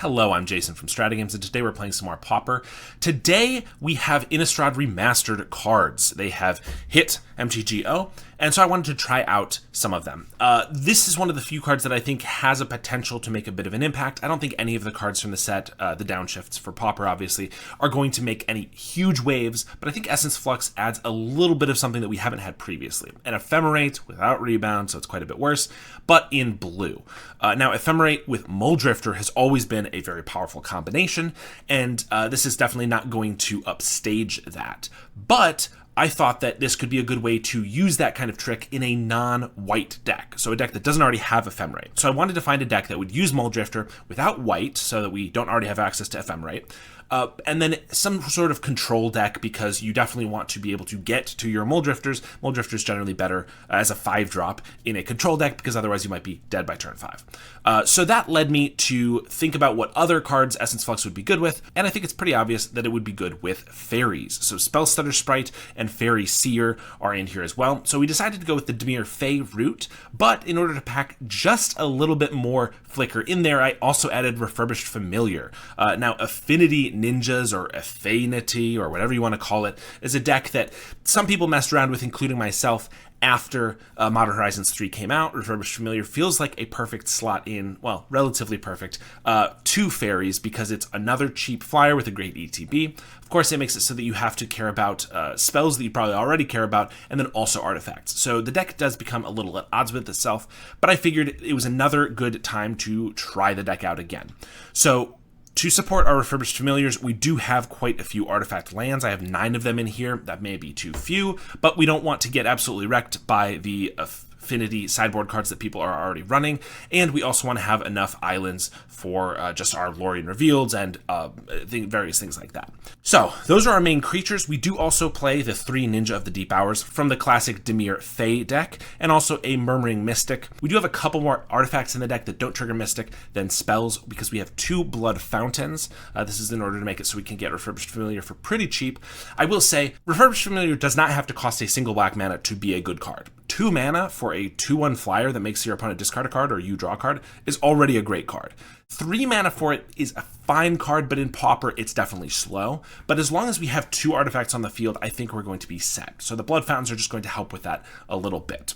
Hello, I'm Jason from StrataGames, and today we're playing some more Pauper. Today we have Innistrad Remastered cards. They have hit MTGO, and so I wanted to try out some of them. This is one of the few cards that I think has a potential to make a bit of an impact. I don't think any of the cards from the set, the downshifts for Pauper obviously, are going to make any huge waves, but I think Essence Flux adds a little bit of something that we haven't had previously. An Ephemerate without rebound, so it's quite a bit worse, but in blue. Now, Ephemerate with Mulldrifter has always been a very powerful combination, and this is definitely not going to upstage that. But I thought that this could be a good way to use that kind of trick in a non-white deck, so a deck that doesn't already have Ephemerate. So I wanted to find a deck that would use Mulldrifter without white, so that we don't already have access to Ephemerate. And then some sort of control deck, because you definitely want to be able to get to your Mulldrifters. Mulldrifter's generally better as a 5-drop in a control deck, because otherwise you might be dead by turn 5. So that led me to think about what other cards Essence Flux would be good with, and I think it's pretty obvious that it would be good with Fairies. So Spellstutter Sprite and Fairy Seer are in here as well. So we decided to go with the Dimir Fae route, but in order to pack just a little bit more flicker in there, I also added Refurbished Familiar. Now, Affinity Ninjas, or Affinity, or whatever you want to call it, is a deck that some people messed around with, including myself, after Modern Horizons 3 came out. Refurbished Familiar feels like a perfect slot in, well, relatively perfect, to Fairies, because it's another cheap flyer with a great ETB. Of course, it makes it so that you have to care about spells that you probably already care about, and then also artifacts. So the deck does become a little at odds with itself, but I figured it was another good time to try the deck out again. So to support our Refurbished Familiars, we do have quite a few artifact lands. I have 9 of them in here. That may be too few, but we don't want to get absolutely wrecked by the Affinity sideboard cards that people are already running, and we also want to have enough islands for just our Lorien Revealed and various things like that. So those are our main creatures. We do also play the 3 Ninja of the Deep Hours from the classic Dimir Fae deck, and also a Murmuring Mystic. We do have a couple more artifacts in the deck that don't trigger Mystic than spells, because we have 2 Blood Fountains. This is in order to make it so we can get Refurbished Familiar for pretty cheap. I will say, Refurbished Familiar does not have to cost a single black mana to be a good card. 2 mana for a 2/1 flyer that makes your opponent discard a card or you draw a card is already a great card. 3 mana for it is a fine card, but in Pauper it's definitely slow. But as long as we have 2 artifacts on the field, I think we're going to be set. So the Blood Fountains are just going to help with that a little bit.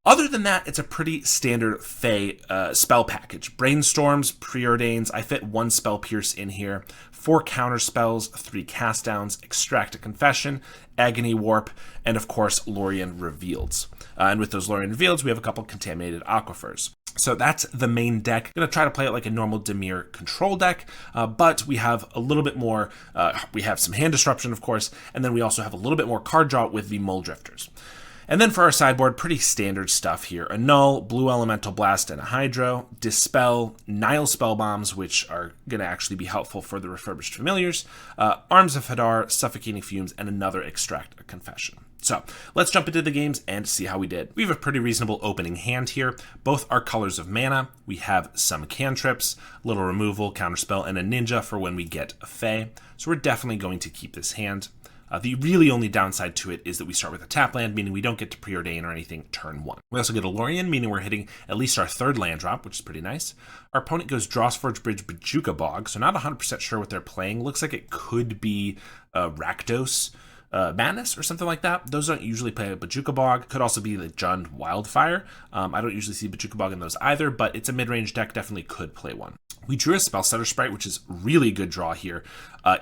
Other than that, it's a pretty standard Fae spell package. Brainstorms, Preordains, I fit 1 Spell Pierce in here, 4 counter spells, 3 cast downs, Extract a Confession, Agony Warp, and of course Lorien Revealeds. And with those Lorien Revealeds, we have a couple Contaminated Aquifers. So that's the main deck. I'm going to try to play it like a normal Dimir control deck, but we have a little bit more, we have some hand disruption, of course, and then we also have a little bit more card draw with the Mulldrifters. And then for our sideboard, pretty standard stuff here. A Null, Blue Elemental Blast, and a Hydro, Dispel, Nile Spellbombs, which are going to actually be helpful for the Refurbished Familiars, Arms of Hadar, Suffocating Fumes, and another Extract a Confession. So let's jump into the games and see how we did. We have a pretty reasonable opening hand here. Both are colors of mana. We have some cantrips, little removal, counterspell, and a ninja for when we get a Fae. So we're definitely going to keep this hand. The really only downside to it is that we start with a tap land, meaning we don't get to preordain or anything turn 1. We also get a Lorien, meaning we're hitting at least our 3rd land drop, which is pretty nice. Our opponent goes Drawsforge Bridge, Bojuka Bog, so not 100% sure what they're playing. Looks like it could be Rakdos Madness or something like that. Those don't usually play a Bojuka Bog. Could also be the Jund Wildfire. I don't usually see Bojuka Bog in those either, but it's a mid-range deck, definitely could play one. We drew a Spellstutter Sprite, which is really good draw here.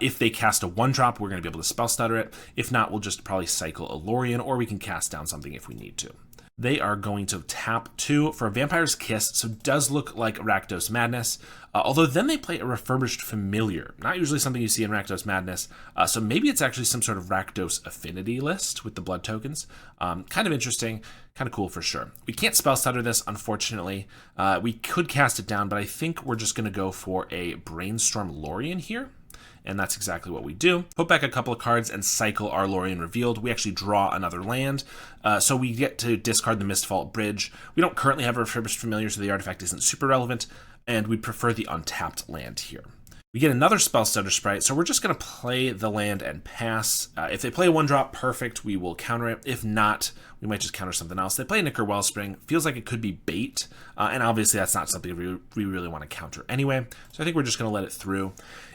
If they cast a 1-drop, we're going to be able to Spellstutter it. If not, we'll just probably cycle a Lorien, or we can cast down something if we need to. They are going to tap 2 for a Vampire's Kiss, so it does look like Rakdos Madness. Although then they play a Refurbished Familiar, not usually something you see in Rakdos Madness. So maybe it's actually some sort of Rakdos Affinity list with the blood tokens. Kind of interesting, kind of cool for sure. We can't Spellstutter this, unfortunately. We could cast it down, but I think we're just going to go for a Brainstorm Lorien here. And that's exactly what we do. Put back a couple of cards and cycle our Lorien Revealed. We actually draw another land, so we get to discard the Mistvault Bridge. We don't currently have a Refurbished Familiar, so the artifact isn't super relevant, and we'd prefer the untapped land here. We get another Spell Stutter Sprite, so we're just going to play the land and pass. If they play a 1-drop, perfect, we will counter it. If not, we might just counter something else. They play Nicker Wellspring, feels like it could be bait, and obviously that's not something we really want to counter anyway, so I think we're just going to let it through.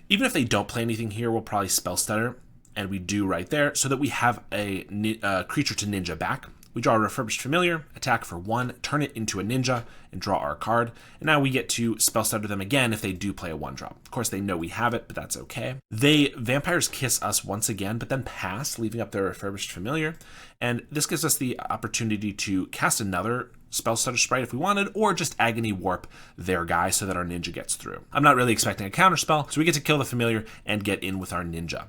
Even if they don't play anything here, we'll probably Spell Stutter, and we do right there, so that we have a creature to ninja back. We draw a Refurbished Familiar, attack for 1, turn it into a ninja, and draw our card. And now we get to Spell Stutter them again if they do play a 1-drop. Of course, they know we have it, but that's okay. They Vampires Kiss us once again, but then pass, leaving up their Refurbished Familiar. And this gives us the opportunity to cast another Spell Stutter Sprite if we wanted, or just Agony Warp their guy so that our ninja gets through. I'm not really expecting a counterspell, so we get to kill the Familiar and get in with our ninja.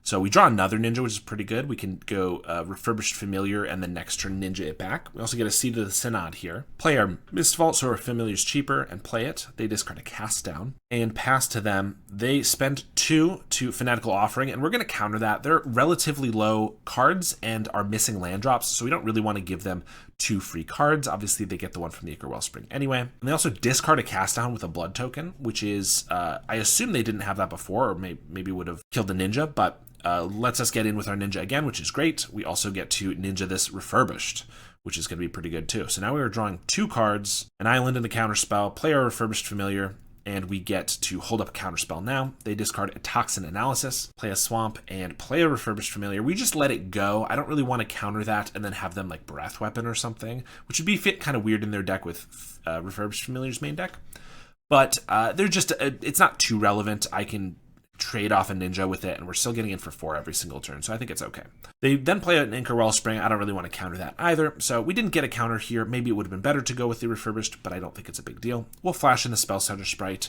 So we draw another ninja, which is pretty good. We can go Refurbished Familiar and then next turn ninja it back. We also get a Seed of the Synod here. Play our Mistvault, so our Familiar's cheaper, and play it. They discard a Cast Down and pass to them. They spend 2 to Fanatical Offering, and we're going to counter that. They're relatively low cards and are missing land drops, so we don't really want to give them 2 free cards. Obviously, they get the one from the Ichor Wellspring anyway. And they also discard a Cast Down with a Blood token, which is, I assume they didn't have that before, or maybe would have killed the ninja, but lets us get in with our ninja again, which is great. We also get to ninja this Refurbished, which is going to be pretty good too. So now we are drawing 2 cards, an island and a counterspell, play our Refurbished Familiar, and we get to hold up a counterspell now. They discard a Toxin Analysis, play a Swamp, and play a Refurbished Familiar. We just let it go. I don't really want to counter that and then have them like Breath Weapon or something, which would be fit kind of weird in their deck with Refurbished Familiar's main deck. But they're just, it's not too relevant. I can trade off a ninja with it, and we're still getting in for 4 every single turn, so I think it's okay. They then play an Ichor Wellspring. I don't really want to counter that either, so we didn't get a counter here. Maybe it would have been better to go with the Refurbished, but I don't think it's a big deal. We'll flash in the Spell Stutter Sprite,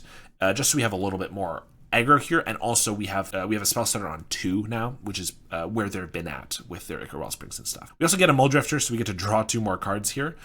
just so we have a little bit more aggro here, and also we have a Spell Stutter on 2 now, which is where they've been at with their Ichor Wellsprings and stuff. We also get a Mulldrifter, so we get to draw 2 more cards here,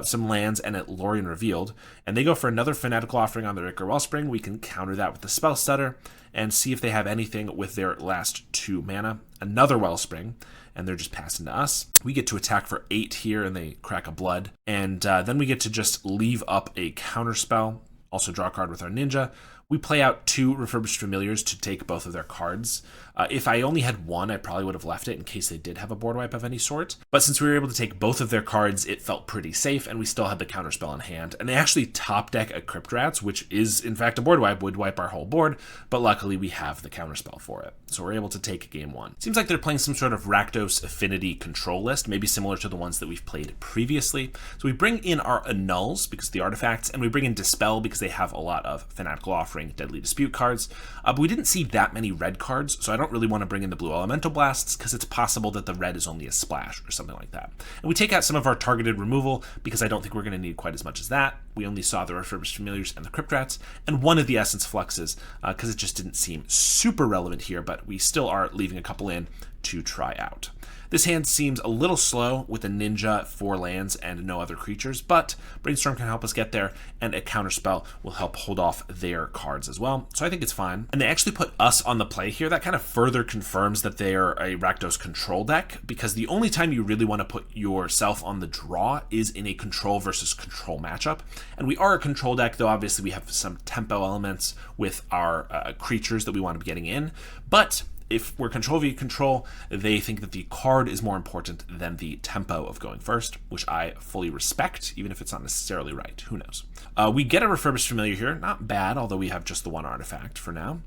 some lands and a Lorien Revealed, and they go for another Fanatical Offering on their Ichor Wellspring. We can counter that with the Spell Stutter and see if they have anything with their last 2 mana. Another Wellspring, and they're just passing to us. We get to attack for 8 here, and they crack a Blood, and then we get to just leave up a counterspell, also draw a card with our ninja. We play out 2 Refurbished Familiars to take both of their cards. If I only had 1, I probably would have left it in case they did have a board wipe of any sort. But since we were able to take both of their cards, it felt pretty safe, and we still had the counterspell in hand. And they actually top deck a Crypt Rats, which is in fact a board wipe, would wipe our whole board, but luckily we have the counterspell for it. So we're able to take game 1. Seems like they're playing some sort of Rakdos Affinity control list, maybe similar to the ones that we've played previously. So we bring in our Annuls because of the artifacts, and we bring in Dispel because they have a lot of Fanatical Offering, Deadly Dispute cards. But we didn't see that many red cards, so I don't really want to bring in the blue Elemental Blasts because it's possible that the red is only a splash or something like that. And we take out some of our targeted removal because I don't think we're going to need quite as much as that. We only saw the Refurbished Familiars and the Crypt Rats, and one of the Essence Fluxes because it just didn't seem super relevant here, but we still are leaving a couple in to try out. This hand seems a little slow with a ninja, 4 lands, and no other creatures, but Brainstorm can help us get there, and a counterspell will help hold off their cards as well, so I think it's fine. And they actually put us on the play here. That kind of further confirms that they are a Rakdos Control deck, because the only time you really want to put yourself on the draw is in a control versus control matchup. And we are a control deck, though obviously we have some tempo elements with our creatures that we want to be getting in, but if we're control via control, they think that the card is more important than the tempo of going first, which I fully respect, even if it's not necessarily right. Who knows? We get a Refurbished Familiar here. Not bad, although we have just the 1 artifact for now.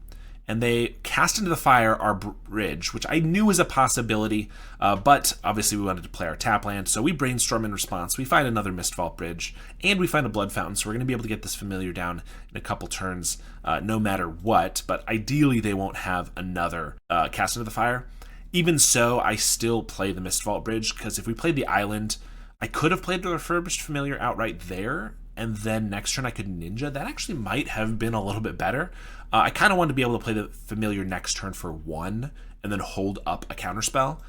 And they cast into the fire our bridge, which I knew was a possibility, but obviously we wanted to play our tap land, so we brainstorm in response. We find another Mistvault bridge, and we find a Blood Fountain, so we're going to be able to get this Familiar down in a couple turns, no matter what, but ideally they won't have another cast into the fire. Even so, I still play the Mistvault bridge, because if we played the island, I could have played the Refurbished Familiar outright there, and then next turn I could ninja. That actually might have been a little bit better. I kind of wanted to be able to play the Familiar next turn for 1 and then hold up a counterspell,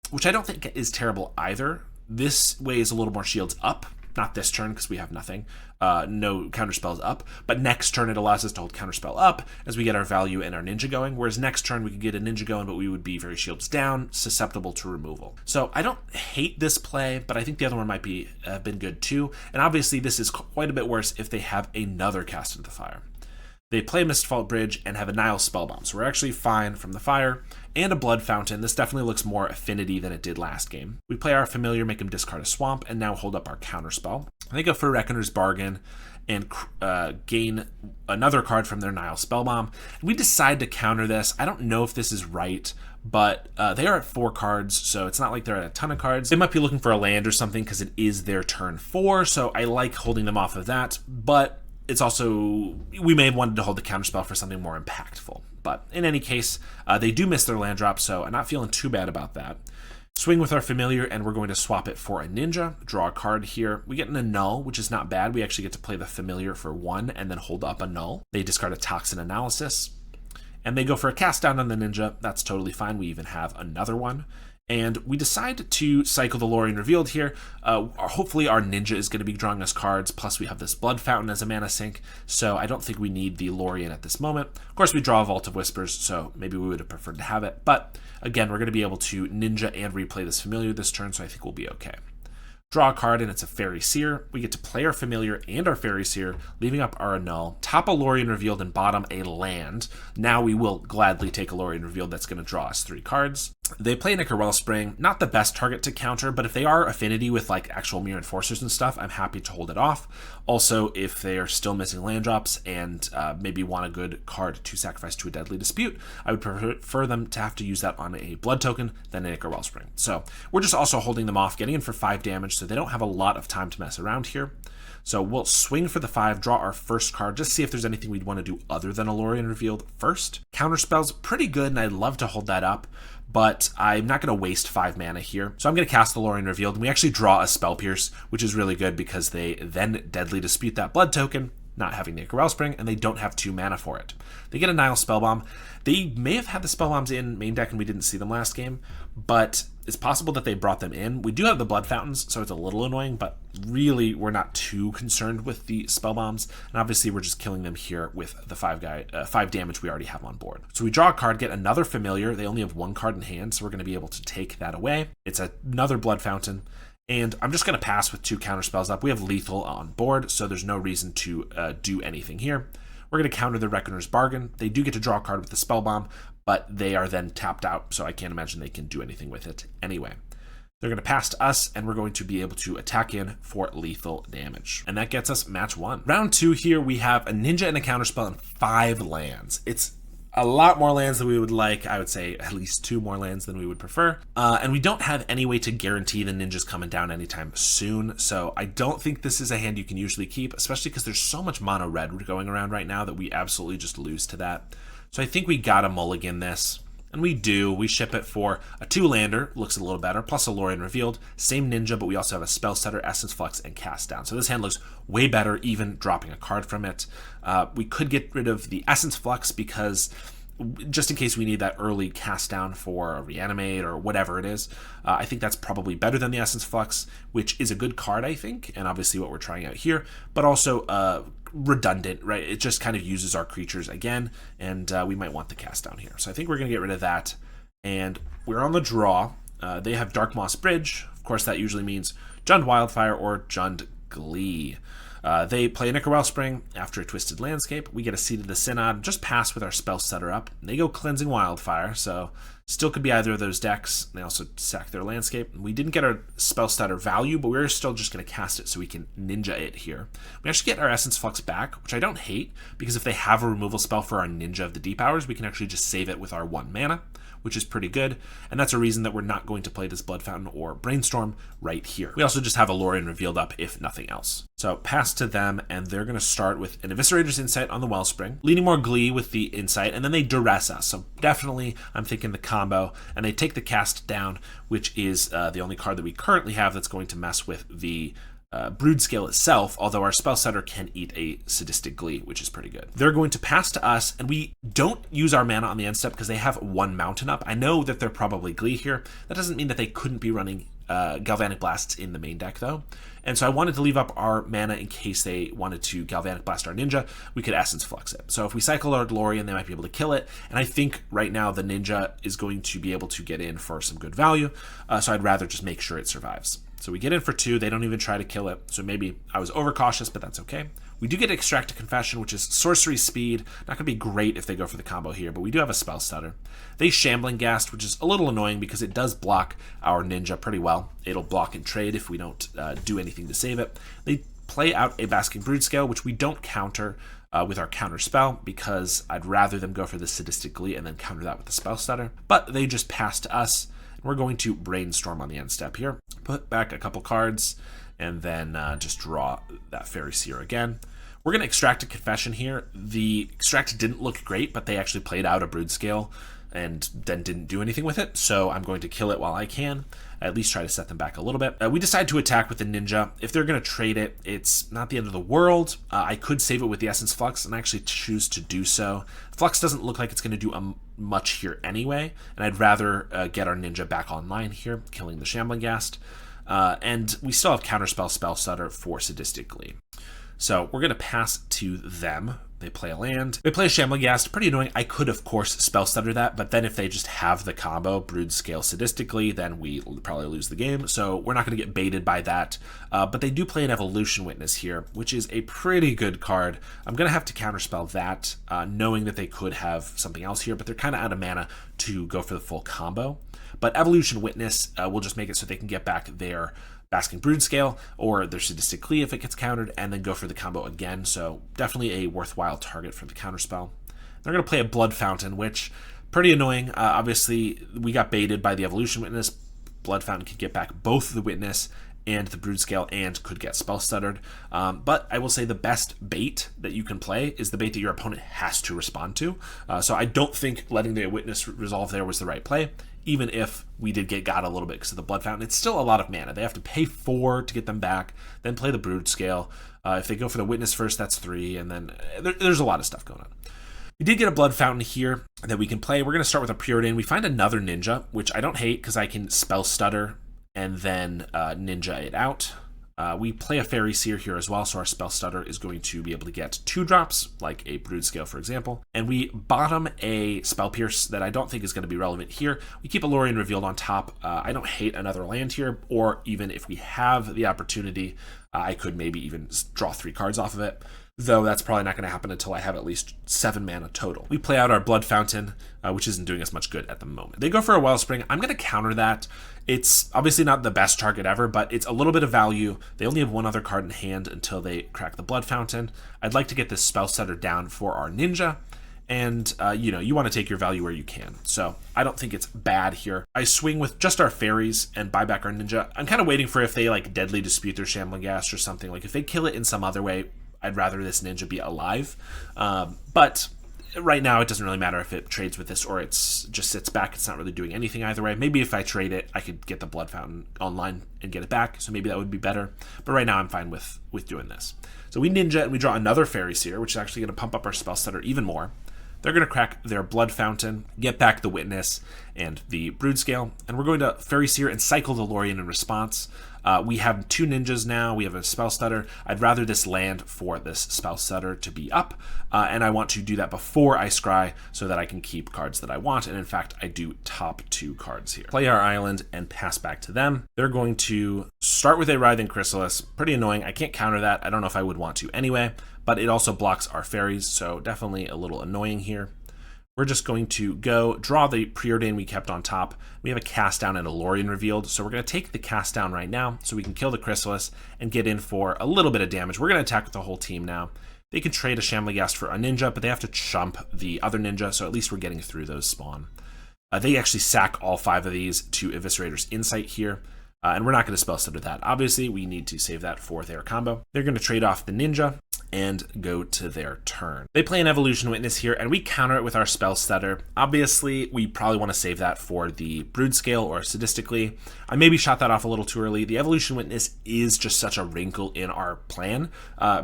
which I don't think is terrible either. This way is a little more shields up. Not this turn because we have nothing. No counterspells up. But next turn it allows us to hold counterspell up as we get our value and our ninja going. Whereas next turn we could get a ninja going, but we would be very shields down, susceptible to removal. So I don't hate this play, but I think the other one might be been good too. And obviously this is quite a bit worse if they have another cast into the fire. They play Mistfall Bridge and have a Nile Spellbomb, so we're actually fine from the fire. And a Blood Fountain. This definitely looks more affinity than it did last game. We play our Familiar, make him discard a Swamp, and now hold up our Counterspell. They go for Reckoner's Bargain and gain another card from their Nile Spellbomb. We decide to counter this. I don't know if this is right, but they are at 4 cards, so it's not like they're at a ton of cards. They might be looking for a land or something because it is their turn 4, so I like holding them off of that, but it's also, we may have wanted to hold the Counterspell for something more impactful. But in any case, they do miss their land drop, so I'm not feeling too bad about that. Swing with our Familiar, and we're going to swap it for a Ninja. Draw a card here. We get an Annul, which is not bad. We actually get to play the Familiar for 1 and then hold up Annul. They discard a Toxin Analysis, and they go for a Cast Down on the Ninja. That's totally fine. We even have another one. And we decide to cycle the Lorien Revealed here. Hopefully our Ninja is going to be drawing us cards, plus we have this Blood Fountain as a mana sink, so I don't think we need the Lorien at this moment. Of course, we draw a Vault of Whispers, so maybe we would have preferred to have it, but again, we're going to be able to Ninja and replay this Familiar this turn, so I think we'll be okay. Draw a card, and it's a Fairy Seer. We get to play our Familiar and our Fairy Seer, leaving up our Annul, top a Lorien Revealed, and bottom a land. Now we will gladly take a Lorien Revealed that's going to draw us 3 cards. They play Nicker Wellspring, not the best target to counter, but if they are affinity with like actual Mirror Enforcers and stuff, I'm happy to hold it off. Also, if they are still missing land drops and maybe want a good card to sacrifice to a Deadly Dispute, I would prefer them to have to use that on a blood token than a Nicker Wellspring. So we're just also holding them off, getting in for 5 damage, so they don't have a lot of time to mess around here. So we'll swing for the 5, draw our first card, just see if there's anything we'd want to do other than a Lorien Revealed first. Counterspell's pretty good, and I'd love to hold that up, but I'm not going to waste 5 mana here. So I'm going to cast the Lorien Revealed, and we actually draw a Spell Pierce, which is really good because they then Deadly Dispute that blood token, not having Nicker Wellspring, and they don't have 2 mana for it. They get a Nile Spellbomb. They may have had the Spellbombs in main deck and we didn't see them last game, but it's possible that they brought them in. We do have the Blood Fountains, so it's a little annoying, but really we're not too concerned with the Spellbombs, and obviously we're just killing them here with the 5 damage we already have on board. So we draw a card, get another Familiar. They only have 1 card in hand, so we're going to be able to take that away. It's another Blood Fountain. And I'm just going to pass with 2 counterspells up. We have Lethal on board, so there's no reason to do anything here. We're going to counter the Reckoner's Bargain. They do get to draw a card with the Spellbomb, but they are then tapped out, so I can't imagine they can do anything with it anyway. They're going to pass to us, and we're going to be able to attack in for lethal damage. And that gets us match 1. Round 2 here, we have a Ninja and a Counterspell and 5 lands. It's a lot more lands than we would like. I would say at least 2 more lands than we would prefer. And we don't have any way to guarantee the Ninja's coming down anytime soon. So I don't think this is a hand you can usually keep, especially because there's so much mono red going around right now that we absolutely just lose to that. So I think we gotta mulligan this. And we do. We ship it for a 2-lander, looks a little better, plus a Lorien Revealed. Same Ninja, but we also have a Spell Setter, Essence Flux, and Cast Down. So this hand looks way better, even dropping a card from it. We could get rid of the Essence Flux because just in case we need that early Cast Down for a Reanimate or whatever it is, I think that's probably better than the Essence Flux, which is a good card, I think, and obviously what we're trying out here, but also redundant, right? It just kind of uses our creatures again, and we might want the Cast Down here. So I think we're going to get rid of that, and we're on the draw. They have Dark Moss Bridge. Of course, that usually means Jund Wildfire or Jund Glee. They play Nicker Wellspring after a Twisted Landscape. We get a Seat of the Synod, just pass with our Spell Setter up. They go Cleansing Wildfire, so still could be either of those decks. They also sack their Landscape. We didn't get our Spell Setter value, but we're still just going to cast it so we can Ninja it here. We actually get our Essence Flux back, which I don't hate, because if they have a removal spell for our Ninja of the Deep Hours, we can actually just save it with our 1 mana, which is pretty good, and that's a reason that we're not going to play this Blood Fountain or Brainstorm right here. We also just have a Lorien Revealed up, if nothing else. So pass to them, and they're going to start with an Eviscerator's Insight on the Wellspring, leaning more Glee with the Insight, and then they Duress us. So definitely, I'm thinking the combo, and they take the Cast Down, which is the only card that we currently have that's going to mess with the Brood Scale itself, although our Spell Setter can eat a Sadistic Glee, which is pretty good. They're going to pass to us, and we don't use our mana on the end step because they have 1 Mountain up. I know that they're probably Glee here. That doesn't mean that they couldn't be running Galvanic Blasts in the main deck, though. And so I wanted to leave up our mana in case they wanted to Galvanic Blast our Ninja. We could Essence Flux it. So if we cycle our Lorien, they might be able to kill it. And I think right now the Ninja is going to be able to get in for some good value. So I'd rather just make sure it survives. So we get in for 2. They don't even try to kill it. So maybe I was overcautious, but that's okay. We do get Extract a Confession, which is sorcery speed. Not going to be great if they go for the combo here, but we do have a Spell Stutter. They Shambling Ghast, which is a little annoying because it does block our Ninja pretty well. It'll block and trade if we don't do anything to save it. They play out a Basking Brood-Scale, which we don't counter with our counter spell, because I'd rather them go for the Sadistic Glee and then counter that with the Spell Stutter. But they just pass to us, and we're going to Brainstorm on the end step here. Put back a couple cards, and then just draw that Fairy Seer again. We're going to Extract a Confession here. The Extract didn't look great, but they actually played out a Brood-Scale and then didn't do anything with it, so I'm going to kill it while I can, at least try to set them back a little bit. We decide to attack with the Ninja. If they're going to trade it, it's not the end of the world. I could save it with the Essence Flux and actually choose to do so. Flux doesn't look like it's going to do much here anyway, and I'd rather get our Ninja back online here, killing the Shambling Ghast. And we still have Counterspell, Spell Stutter for Sadistic Glee. So we're going to pass to them. They play a land. They play a Shambling Ghast. Pretty annoying. I could, of course, Spell Stutter that, but then if they just have the combo, Brood-Scale Sadistically, then we probably lose the game. So we're not going to get baited by that. But they do play an Evolution Witness here, which is a pretty good card. I'm going to have to Counterspell that, knowing that they could have something else here, but they're kind of out of mana to go for the full combo. But Evolution Witness will just make it so they can get back their Basking Brood-Scale or their Sadistic Glee if it gets countered, and then go for the combo again. So definitely a worthwhile target for the counterspell. They're going to play a Blood Fountain, which pretty annoying. Obviously, we got baited by the Evolution Witness. Blood Fountain could get back both the Witness and the Brood-Scale and could get Spell Stuttered. But I will say the best bait that you can play is the bait that your opponent has to respond to. So I don't think letting the Witness resolve there was the right play. Even if we did get got a little bit because of the Blood Fountain, it's still a lot of mana. They have to pay 4 to get them back, then play the Brood-Scale. If they go for the Witness first, that's 3, and then there's a lot of stuff going on. We did get a Blood Fountain here that we can play. We're going to start with a Preordain. We find another Ninja, which I don't hate because I can Spell Stutter and then Ninja it out. We play a Fairy Seer here as well, so our Spell Stutter is going to be able to get 2 drops, like a Brood-Scale, for example. And we bottom a Spell Pierce that I don't think is going to be relevant here. We keep Lorien Revealed on top. I don't hate another land here, or even if we have the opportunity, I could maybe even draw 3 cards off of it. Though that's probably not going to happen until I have at least 7 mana total. We play out our Blood Fountain, which isn't doing us much good at the moment. They go for a Wellspring. I'm going to counter that. It's obviously not the best target ever, but it's a little bit of value. They only have 1 other card in hand until they crack the Blood Fountain. I'd like to get this Spell Setter down for our Ninja, and you want to take your value where you can. So I don't think it's bad here. I swing with just our Fairies and buy back our Ninja. I'm kind of waiting for if they like Deadly Dispute their Shambling Ghast or something. Like if they kill it in some other way, I'd rather this Ninja be alive. But right now, it doesn't really matter if it trades with this or it's just sits back. It's not really doing anything either way. Maybe if I trade it, I could get the Blood Fountain online and get it back. So maybe that would be better. But right now, I'm fine with doing this. So we Ninja and we draw another Fairy Seer, which is actually going to pump up our Spell Stutter even more. They're going to crack their Blood Fountain, get back the Witness and the Brood-Scale, and we're going to Fairy Seer and cycle the Lorien in response. We have 2 Ninjas now. We have a Spell Stutter. I'd rather this land for this Spell Stutter to be up, and I want to do that before I scry so that I can keep cards that I want, and in fact, I do top 2 cards here. Play our island and pass back to them. They're going to start with a Writhing Chrysalis. Pretty annoying. I can't counter that. I don't know if I would want to anyway, but it also blocks our Fairies, so definitely a little annoying here. We're just going to go draw the Preordain we kept on top. We have a Cast Down and a Lorien Revealed, so we're going to take the Cast Down right now so we can kill the Chrysalis and get in for a little bit of damage. We're going to attack with the whole team now. They can trade a Shambling Ghast for a Ninja, but they have to chump the other Ninja, so at least we're getting through those spawn. They actually sack all 5 of these to Eviscerator's Insight here, and we're not going to Spell Stutter that. Obviously, we need to save that for their combo. They're going to trade off the Ninja and go to their turn. They play an Evolution Witness here, and we counter it with our Spell Stutter. Obviously, we probably want to save that for the Brood-Scale or Sadistically. I maybe shot that off a little too early. The Evolution Witness is just such a wrinkle in our plan,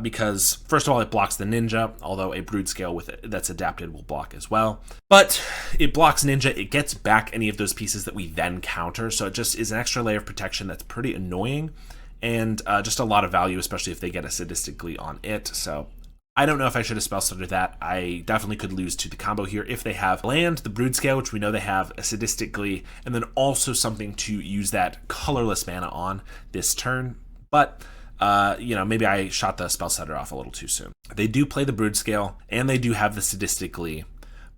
because, first of all, it blocks the Ninja, although a Brood-Scale that's adapted will block as well. But it blocks Ninja, it gets back any of those pieces that we then counter, so it just is an extra layer of protection that's pretty annoying. And just a lot of value, especially if they get a Sadistic Glee on it. So I don't know if I should have Spell Stuttered that. I definitely could lose to the combo here if they have land, the Brood-Scale, which we know they have, a Sadistic Glee, and then also something to use that colorless mana on this turn. But maybe I shot the spell setter off a little too soon. They do play the Brood Scale, and they do have the Sadistic Glee,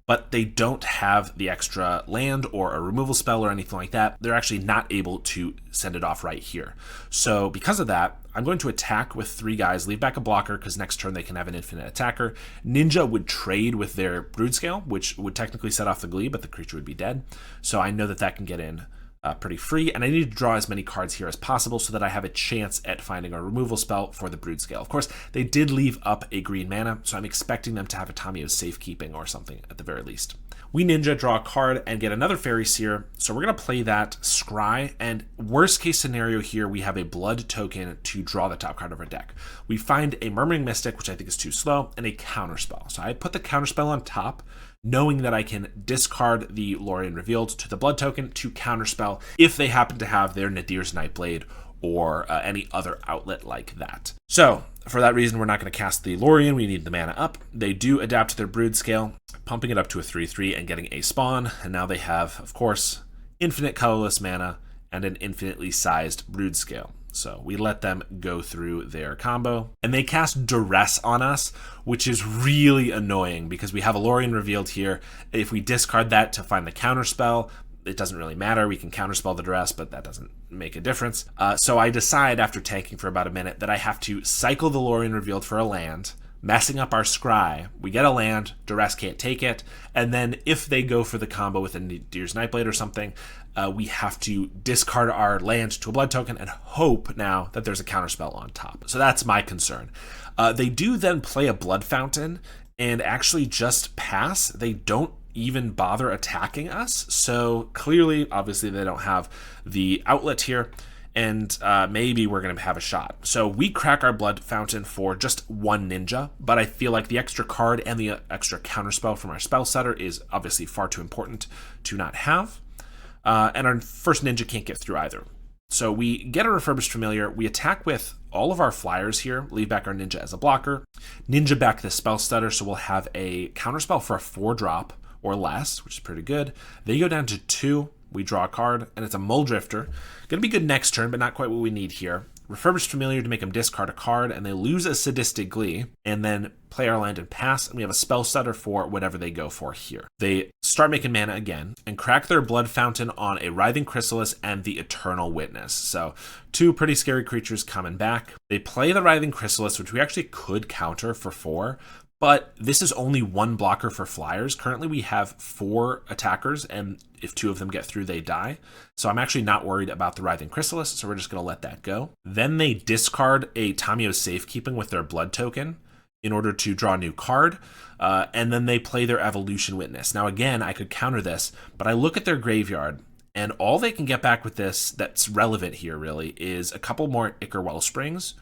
but they don't have the extra land or a removal spell or anything like that. They're actually not able to send it off right here. So because of that, I'm going to attack with 3 guys, leave back a blocker, because next turn they can have an infinite attacker. Ninja would trade with their Brood Scale, which would technically set off the Glee, but the creature would be dead. So I know that that can get in pretty free, and I need to draw as many cards here as possible so that I have a chance at finding a removal spell for the Brood Scale. Of course, they did leave up a green mana, so I'm expecting them to have a Tamiyo's Safekeeping or something at the very least. We Ninja, draw a card, and get another Fairy Seer, so we're going to play that Scry, and worst case scenario here, we have a Blood token to draw the top card of our deck. We find a Murmuring Mystic, which I think is too slow, and a Counterspell. So I put the Counterspell on top, knowing that I can discard the Lorien Revealed to the Blood token to counterspell if they happen to have their Nadir's Nightblade or any other outlet like that. So, for that reason, we're not going to cast the Lorien. We need the mana up. They do adapt their Brood Scale, pumping it up to a 3/3 and getting a spawn. And now they have, of course, infinite colorless mana and an infinitely sized Brood Scale. So we let them go through their combo, and they cast Duress on us, which is really annoying because we have a Lorien Revealed here. If we discard that to find the counterspell, it doesn't really matter. We can counterspell the Duress, but that doesn't make a difference. So I decide, after tanking for about a minute, that I have to cycle the Lorien Revealed for a land, messing up our Scry. We get a land, Duress can't take it, and then if they go for the combo with a Nadir's Nightblade or something, we have to discard our land to a Blood token and hope now that there's a counterspell on top. So that's my concern. They do then play a Blood Fountain and actually just pass. They don't even bother attacking us. So clearly, obviously, they don't have the outlet here, and maybe we're going to have a shot. So we crack our Blood Fountain for just 1 Ninja, but I feel like the extra card and the extra counterspell from our spell setter is obviously far too important to not have. And our first Ninja can't get through either. So we get a Refurbished Familiar, we attack with all of our flyers here, leave back our Ninja as a blocker, Ninja back the spell stutter, so we'll have a counterspell for a 4-drop or less, which is pretty good. They go down to 2, we draw a card, and it's a Mulldrifter. Gonna be good next turn, but not quite what we need here. Refurbished Familiar to make them discard a card, and they lose a Sadistic Glee, and then play our land and pass, and we have a spell stutter for whatever they go for here. They start making mana again, and crack their Blood Fountain on a Writhing Chrysalis and the Eternal Witness. So 2 pretty scary creatures coming back. They play the Writhing Chrysalis, which we actually could counter for 4, but this is only 1 blocker for flyers. Currently we have 4 attackers, and if 2 of them get through, they die. So I'm actually not worried about the Writhing Chrysalis, so we're just going to let that go. Then they discard a Tamiyo's Safekeeping with their Blood token in order to draw a new card, and then they play their Evolution Witness. Now again, I could counter this, but I look at their graveyard, and all they can get back with this that's relevant here really is a couple more Ichor Wellsprings.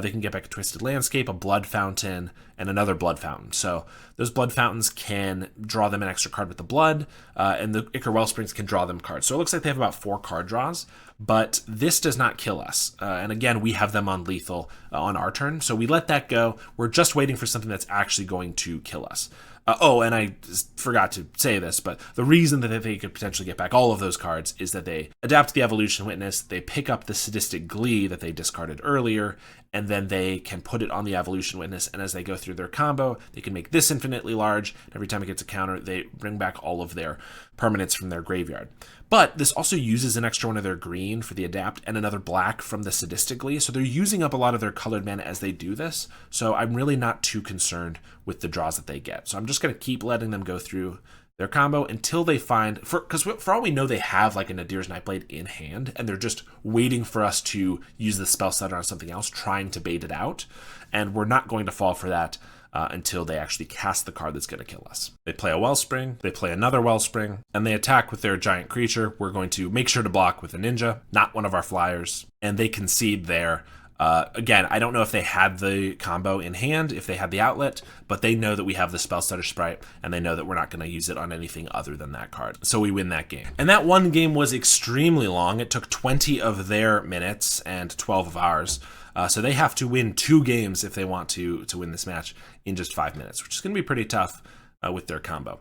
They can get back a Twisted Landscape, a Blood Fountain, and another Blood Fountain. So those Blood Fountains can draw them an extra card with the blood, and the Ichor Wellsprings can draw them cards. So it looks like they have about 4 card draws, but this does not kill us. And again, we have them on lethal on our turn, so we let that go. We're just waiting for something that's actually going to kill us. And I forgot to say this, but the reason that they could potentially get back all of those cards is that they adapt the Evolution Witness, they pick up the Sadistic Glee that they discarded earlier, and then they can put it on the Evolution Witness, and as they go through their combo, they can make this infinitely large. Every time it gets a counter, they bring back all of their permanents from their graveyard. But this also uses an extra one of their green for the adapt and another black from the Sadistic Glee, so they're using up a lot of their colored mana as they do this, so I'm really not too concerned with the draws that they get. So I'm just going to keep letting them go through their combo until they find, because for all we know, they have like a Nadir's Nightblade in hand, and they're just waiting for us to use the spell setter on something else, trying to bait it out, and we're not going to fall for that until they actually cast the card that's going to kill us. They play a Wellspring, they play another Wellspring, and they attack with their giant creature. We're going to make sure to block with a Ninja, not one of our flyers, and they concede there. Again, I don't know if they had the combo in hand, if they had the outlet, but they know that we have the Spell Stutter Sprite, and they know that we're not going to use it on anything other than that card. So we win that game. And that one game was extremely long. It took 20 of their minutes and 12 of ours. So they have to win 2 games if they want to win this match in just 5 minutes, which is going to be pretty tough with their combo.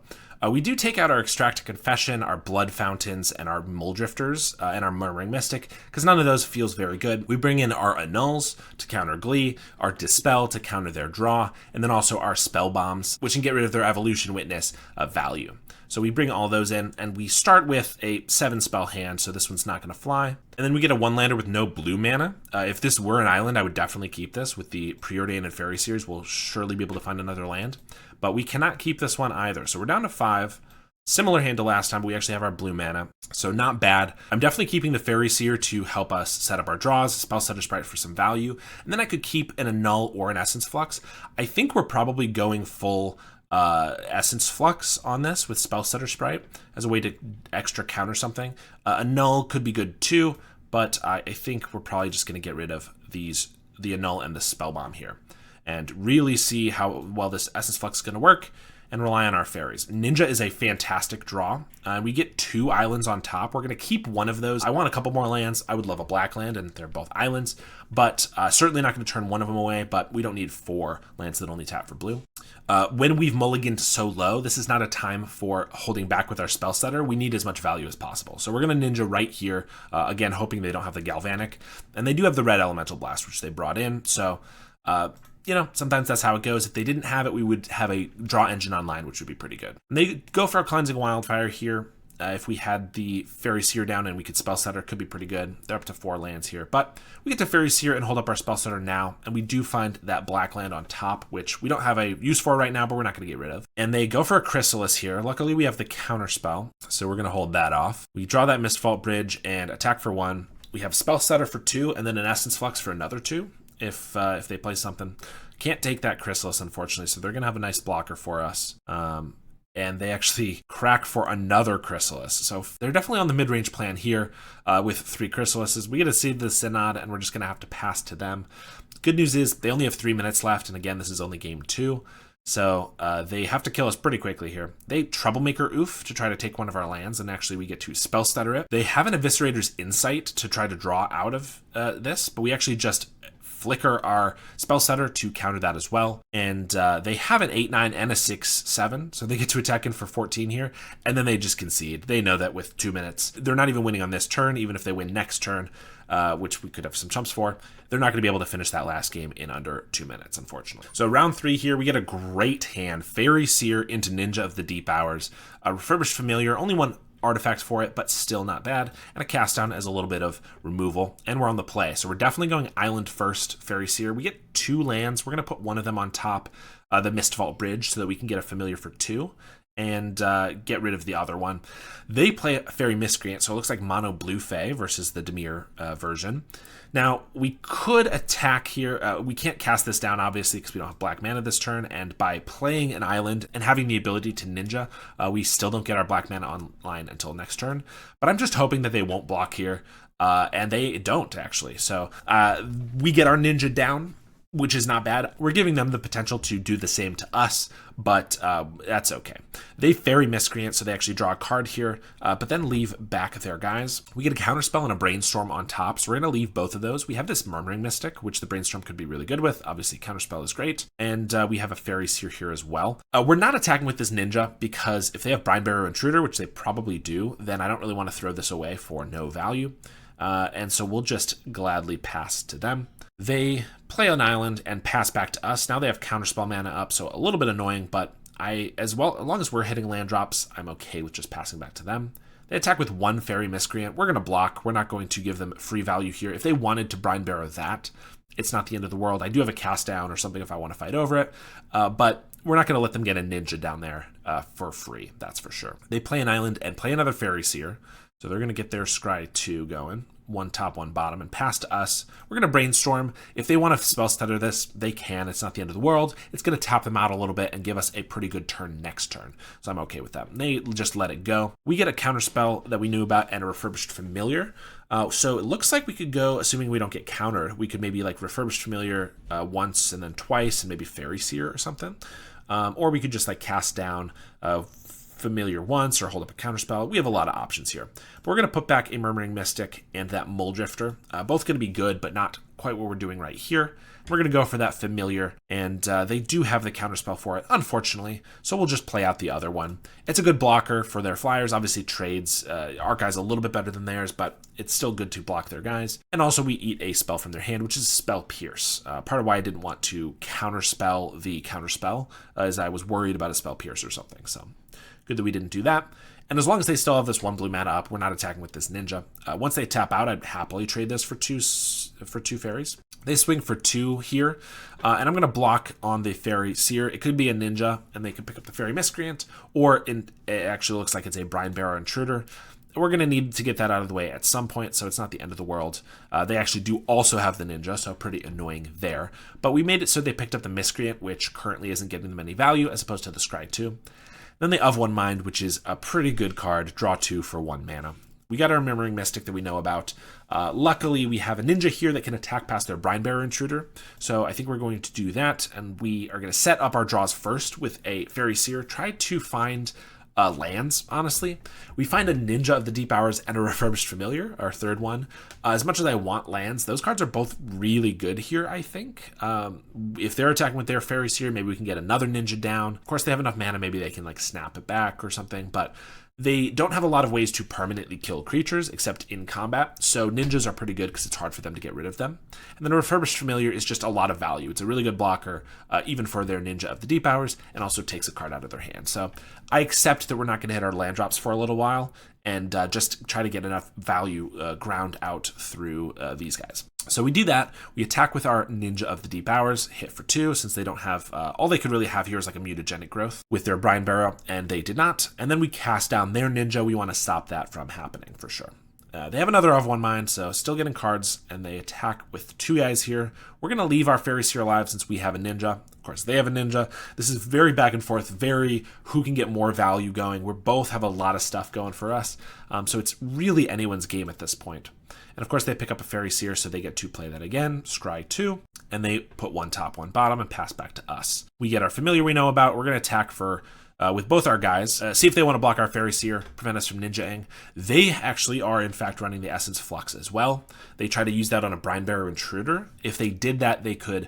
We do take out our Extract Confession, our Blood Fountains, and our Mulldrifters, and our Murmuring Mystic, because none of those feels very good. We bring in our Annuls to counter Glee, our Dispel to counter their draw, and then also our Spell Bombs, which can get rid of their Evolution Witness value. So we bring all those in, and we start with a 7-spell hand, so this one's not going to fly. And then we get a 1-lander with no blue mana. If this were an island, I would definitely keep this. With the Preordained Fairy Series, we'll surely be able to find another land. But we cannot keep this one either, so we're down to 5. Similar hand to last time, but we actually have our blue mana, so not bad. I'm definitely keeping the Fairy Seer to help us set up our draws, Spell Setter Sprite for some value, and then I could keep an Annul or an Essence Flux. I think we're probably going full Essence Flux on this with Spell Setter Sprite as a way to extra counter something. Annul could be good too, but I think we're probably just going to get rid of the Annul and the Spell Bomb here and really see how well this Essence Flux is going to work and rely on our fairies. Ninja is a fantastic draw. We get 2 islands on top. We're going to keep one of those. I want a couple more lands. I would love a black land, and they're both islands, but certainly not going to turn one of them away, but we don't need 4 lands that only tap for blue. When we've mulliganed so low, this is not a time for holding back with our Spell Setter. We need as much value as possible. So we're going to Ninja right here, again, hoping they don't have the Galvanic. And they do have the red Elemental Blast, which they brought in, so you know, sometimes that's how it goes. If they didn't have it, we would have a draw engine online, which would be pretty good. And they go for a Cleansing Wildfire here. If we had the Fairy Seer down and we could Spell Setter, could be pretty good. They're up to 4 lands here. But we get to Fairy Seer and hold up our Spell Setter now. And we do find that black land on top, which we don't have a use for right now, but we're not going to get rid of. And they go for a Chrysalis here. Luckily, we have the Counter Spell, so we're going to hold that off. We draw that Mistvault Bridge and attack for 1. We have Spell Setter for 2, and then an Essence Flux for another 2. If they play something. Can't take that Chrysalis, unfortunately, so they're going to have a nice blocker for us. And they actually crack for another Chrysalis. So they're definitely on the mid-range plan here with 3 Chrysalises. We get to see the Synod, and we're just going to have to pass to them. Good news is they only have 3 minutes left, and again, this is only game 2. So they have to kill us pretty quickly here. They Troublemaker Oof to try to take one of our lands, and actually we get to Spell Stutter it. They have an Eviscerator's Insight to try to draw out of this, but we actually just flicker our Spell Setter to counter that as well. And they have an 8-9 and a 6-7, so they get to attack in for 14 here, and then they just concede. They know that with 2 minutes, they're not even winning on this turn. Even if they win next turn, which we could have some chumps for, they're not going to be able to finish that last game in under 2 minutes, unfortunately. So round 3 here, we get a great hand. Fairy Seer into Ninja of the Deep Hours. A Refurbished Familiar, only 1 artifact for it, but still not bad, and a cast down as a little bit of removal, and we're on the play. So we're definitely going island first, Fairy Seer. We get 2 lands. We're going to put one of them on top, the Mistvault Bridge, so that we can get a familiar for 2, and get rid of the other one. They play Fairy Miscreant, so it looks like mono blue Fae versus the Dimir version. Now, we could attack here. We can't cast this down, obviously, because we don't have black mana this turn, and by playing an island and having the ability to Ninja, we still don't get our black mana online until next turn. But I'm just hoping that they won't block here, and they don't, actually. So we get our Ninja down, which is not bad. We're giving them the potential to do the same to us, but that's okay. They Fairy Miscreant, so they actually draw a card here, but then leave back their guys. We get a Counterspell and a Brainstorm on top, so we're going to leave both of those. We have this Murmuring Mystic, which the Brainstorm could be really good with. Obviously, Counterspell is great, and we have a Fairy Seer here as well. We're not attacking with this Ninja, because if they have Brinebearer Intruder, which they probably do, then I don't really want to throw this away for no value, and so we'll just gladly pass to them. They play an island and pass back to us. Now they have Counterspell mana up, so a little bit annoying, but as long as we're hitting land drops, I'm okay with just passing back to them. They attack with 1 Fairy Miscreant. We're going to block. We're not going to give them free value here. If they wanted to Brinebearer that, it's not the end of the world. I do have a cast down or something if I want to fight over it, but we're not going to let them get a Ninja down there for free, that's for sure. They play an island and play another Fairy Seer, so they're going to get their Scry 2 going. 1 top, 1 bottom, and pass to us. We're going to Brainstorm. If they want to Spell Stutter this, they can. It's not the end of the world. It's going to tap them out a little bit and give us a pretty good turn next turn. So I'm okay with that. They just let it go. We get a Counterspell that we knew about and a Refurbished Familiar. So it looks like we could go, assuming we don't get countered, we could maybe like Refurbished Familiar once and then twice and maybe Fairy Seer or something. Or we could just like cast down Familiar once or hold up a counterspell. We have a lot of options here. But we're going to put back a Murmuring Mystic and that Mulldrifter. Both going to be good, but not quite what we're doing right here. We're going to go for that Familiar, and they do have the counterspell for it, unfortunately, so we'll just play out the other one. It's a good blocker for their flyers. Obviously, trades our guys a little bit better than theirs, but it's still good to block their guys. And also, we eat a spell from their hand, which is Spell Pierce. Part of why I didn't want to counterspell the counterspell is I was worried about a Spell Pierce or something, so good that we didn't do that. And as long as they still have this 1 blue mana up, we're not attacking with this ninja. Once they tap out, I'd happily trade this for two fairies. They swing for 2 here, and I'm going to block on the Fairy Seer. It could be a ninja, and they could pick up the Fairy Miscreant, or it actually looks like it's a Brine Barrow Intruder. We're going to need to get that out of the way at some point, so it's not the end of the world. They actually do also have the ninja, so pretty annoying there. But we made it so they picked up the Miscreant, which currently isn't giving them any value, as opposed to the Scry 2. Then the Of One Mind, which is a pretty good card, draw 2 for 1 mana. We got our Murmuring Mystic that we know about. Luckily, we have a ninja here that can attack past their Brine Barrow Intruder, so I think we're going to do that, and we are going to set up our draws first with a Fairy Seer. Try to find lands, honestly. We find a Ninja of the Deep Hours and a Refurbished Familiar, our third one. As much as I want lands, those cards are both really good here, I think. If they're attacking with their Fairy Seer, maybe we can get another Ninja down. Of course, they have enough mana, maybe they can like snap it back or something, but they don't have a lot of ways to permanently kill creatures except in combat, so ninjas are pretty good because it's hard for them to get rid of them. And then a Refurbished Familiar is just a lot of value. It's a really good blocker, even for their Ninja of the Deep Hours, and also takes a card out of their hand. So I accept that we're not going to hit our land drops for a little while, and just try to get enough value ground out through these guys. So we do that. We attack with our Ninja of the Deep Hours, hit for 2, since they don't have, all they could really have here is like a mutagenic growth with their Brine Barrow, and they did not. And then we cast down their Ninja. We want to stop that from happening for sure. They have another Of One Mind, so still getting cards, and they attack with 2 guys here. We're going to leave our Fairy Seer alive since we have a Ninja. Of course, they have a Ninja. This is very back and forth, very who can get more value going. We both have a lot of stuff going for us, so it's really anyone's game at this point. And of course, they pick up a Fairy Seer, so they get to play that again, scry 2, and they put 1 top, 1 bottom, and pass back to us. We get our Familiar we know about. We're going to attack for with both our guys, see if they want to block our Fairy Seer, prevent us from ninja-ing. They actually are, in fact, running the Essence Flux as well. They try to use that on a Brine Barrow Intruder. If they did that, they could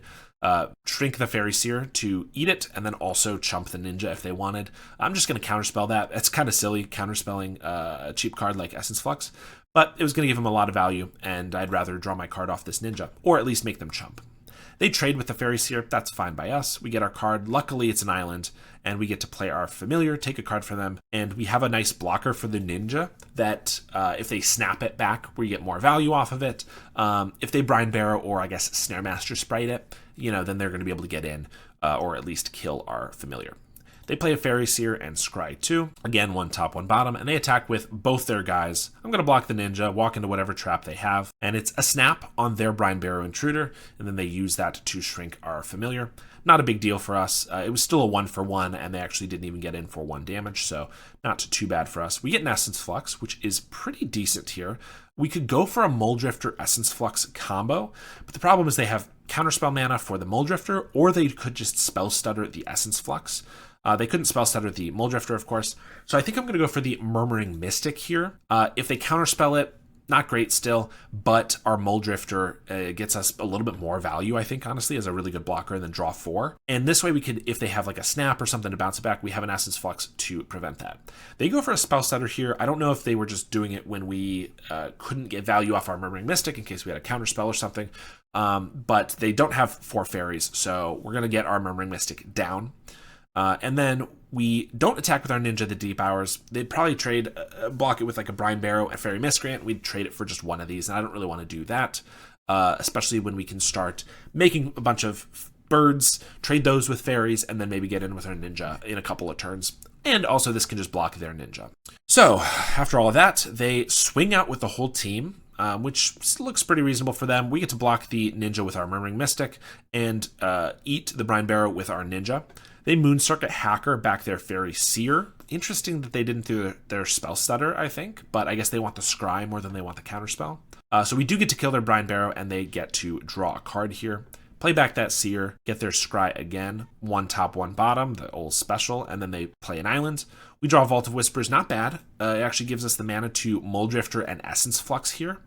shrink the Fairy Seer to eat it, and then also chump the Ninja if they wanted. I'm just going to counterspell that. It's kind of silly, counterspelling a cheap card like Essence Flux, but it was going to give them a lot of value, and I'd rather draw my card off this Ninja, or at least make them chump. They trade with the Fairy Seer. That's fine by us. We get our card. Luckily, it's an island, and we get to play our Familiar, take a card for them, and we have a nice blocker for the Ninja that if they snap it back, we get more value off of it. If they Brine Barrow or, I guess, Snare Master Sprite it, then they're going to be able to get in or at least kill our Familiar. They play a Fairy Seer and scry 2. Again, 1 top, 1 bottom, and they attack with both their guys. I'm going to block the Ninja, walk into whatever trap they have, and it's a snap on their Brine Barrow Intruder, and then they use that to shrink our Familiar. Not a big deal for us. It was still a 1-for-1, and they actually didn't even get in for 1 damage, so not too bad for us. We get an Essence Flux, which is pretty decent here. We could go for a Mulldrifter Essence Flux combo, but the problem is they have counterspell mana for the Mulldrifter, or they could just spell stutter the Essence Flux. They couldn't spell stutter the Mulldrifter, of course, so I think I'm going to go for the Murmuring Mystic here. If they counterspell it, not great still, but our Mulldrifter gets us a little bit more value, I think, honestly, as a really good blocker, and then draw 4. And this way we could, if they have like a snap or something to bounce it back, we have an Essence Flux to prevent that. They go for a Spell Stutter here. I don't know if they were just doing it when we couldn't get value off our Murmuring Mystic in case we had a counterspell or something, but they don't have 4 fairies, so we're going to get our Murmuring Mystic down. And then we don't attack with our Ninja the Deep Hours. They'd probably trade, block it with like a Brine Barrow and Fairy Miscreant. We'd trade it for just 1 of these, and I don't really want to do that, especially when we can start making a bunch of birds, trade those with fairies, and then maybe get in with our Ninja in a couple of turns. And also this can just block their Ninja. So after all of that, they swing out with the whole team, which looks pretty reasonable for them. We get to block the Ninja with our Murmuring Mystic and eat the Brine Barrow with our Ninja. They Moon Circuit Hacker back their Fairy Seer. Interesting that they didn't do their Spell Stutter, I think, but I guess they want the Scry more than they want the Counterspell. So we do get to kill their Brine Barrow, and they get to draw a card here. play back that Seer, get their Scry again, 1 top, 1 bottom, the old special, and then they play an island. We draw Vault of Whispers, not bad. It actually gives us the mana to Mulldrifter and Essence Flux here.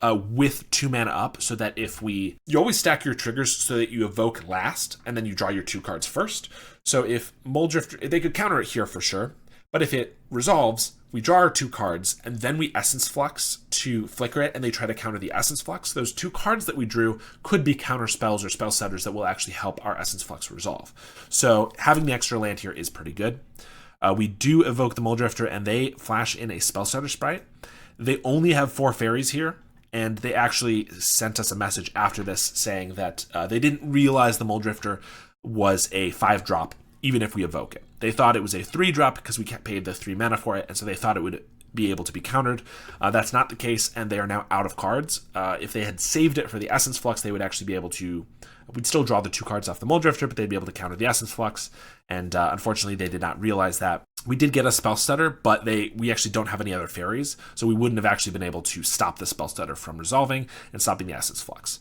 With 2 mana up, so that you always stack your triggers so that you evoke last, and then you draw your 2 cards first. So if Mulldrifter, they could counter it here for sure, but if it resolves, we draw our 2 cards, and then we Essence Flux to flicker it, and they try to counter the Essence Flux. Those 2 cards that we drew could be counter spells or spell setters that will actually help our Essence Flux resolve. So having the extra land here is pretty good. We do evoke the Mulldrifter, and they flash in a spell setter sprite. They only have 4 fairies here, and they actually sent us a message after this saying that they didn't realize the Mulldrifter was a 5-drop, even if we evoke it. They thought it was a 3-drop because we paid the 3 mana for it, and so they thought it would be able to be countered. That's not the case, and they are now out of cards. If they had saved it for the Essence Flux, they would actually be able to... We'd still draw the 2 cards off the Mulldrifter, but they'd be able to counter the Essence Flux, and unfortunately they did not realize that. We did get a spell stutter, but we actually don't have any other fairies, so we wouldn't have actually been able to stop the spell stutter from resolving and stopping the Essence Flux,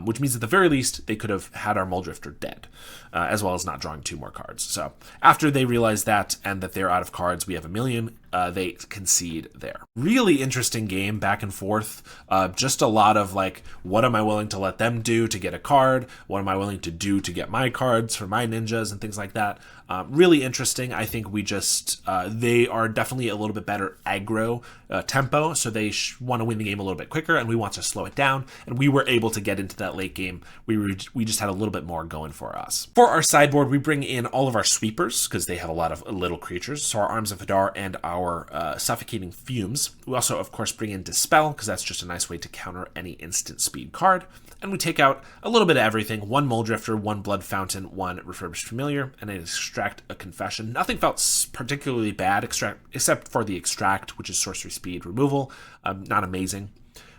which means at the very least they could have had our Mulldrifter dead, as well as not drawing 2 more cards. So after they realize that and that they're out of cards, we have a million, they concede there. Really interesting game, back and forth, just a lot of like, what am I willing to let them do to get a card? What am I willing to do to get my cards for my ninjas and things like that? Really interesting. I think we just, they are definitely a little bit better aggro tempo, so they want to win the game a little bit quicker, and we want to slow it down, and we were able to get into that late game. We just had a little bit more going for us. For our sideboard, we bring in all of our sweepers, because they have a lot of little creatures, so our Arms of Hadar and our Suffocating Fumes. We also, of course, bring in Dispel, because that's just a nice way to counter any instant speed card. And we take out a little bit of everything, 1 Mulldrifter, 1 Blood Fountain, 1 Refurbished Familiar, and an Extract a Confession. Nothing felt particularly bad, except for the Extract, which is sorcery speed removal. Not amazing.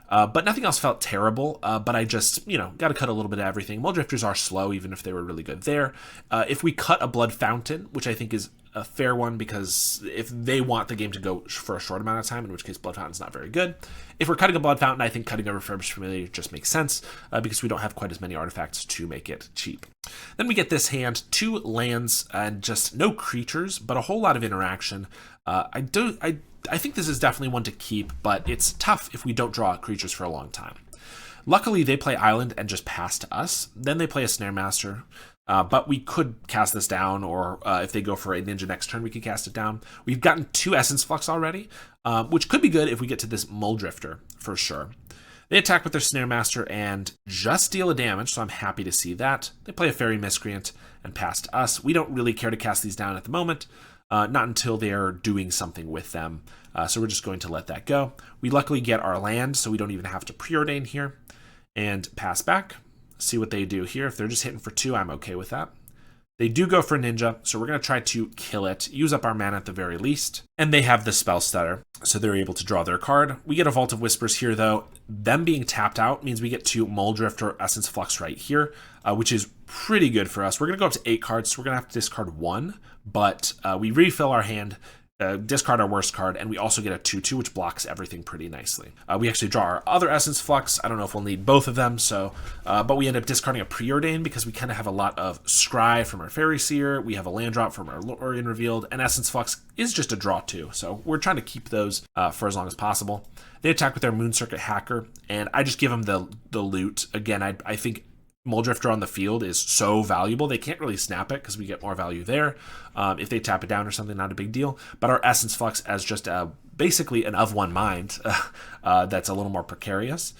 But nothing else felt terrible, but I just, got to cut a little bit of everything. Mulldrifters are slow, even if they were really good there. If we cut a Blood Fountain, which I think is a fair one, because if they want the game to go for a short amount of time, in which case Blood Fountain's not very good. If we're cutting a Blood Fountain, I think cutting a Refurbished Familiar just makes sense, because we don't have quite as many artifacts to make it cheap. Then we get this hand, 2 lands and just no creatures, but a whole lot of interaction. I think this is definitely one to keep, but it's tough if we don't draw creatures for a long time. Luckily, they play Island and just pass to us. Then they play a Snare Master, but we could cast this down, or if they go for a Ninja next turn, we could cast it down. We've gotten 2 Essence Flux already, which could be good if we get to this Mulldrifter, for sure. They attack with their Snare Master and just deal a damage, so I'm happy to see that. They play a Fairy Miscreant and pass to us. We don't really care to cast these down at the moment, not until they're doing something with them, so we're just going to let that go. We luckily get our land, so we don't even have to preordain here, and pass back. See what they do here. If they're just hitting for 2, I'm okay with that. They do go for Ninja, so we're going to try to kill it, use up our mana at the very least, and they have the Spell Stutter, so they're able to draw their card. We get a Vault of Whispers here, though. Them being tapped out means we get to Mulldrifter Essence Flux right here, which is pretty good for us. We're going to go up to 8 cards, so we're going to have to discard 1, but we refill our hand, discard our worst card, and we also get a 2/2, which blocks everything pretty nicely. We actually draw our other Essence Flux. I don't know if we'll need both of them, so but we end up discarding a Preordain because we kind of have a lot of Scry from our Fairy Seer. We have a land drop from our Lorien Revealed, and Essence Flux is just a draw too, so we're trying to keep those for as long as possible. They attack with their Moon Circuit Hacker, and I just give them the loot. Again, I think Mulldrifter on the field is so valuable. They can't really snap it because we get more value there. If they tap it down or something, not a big deal. But our Essence Flux as just basically an of one mind that's a little more precarious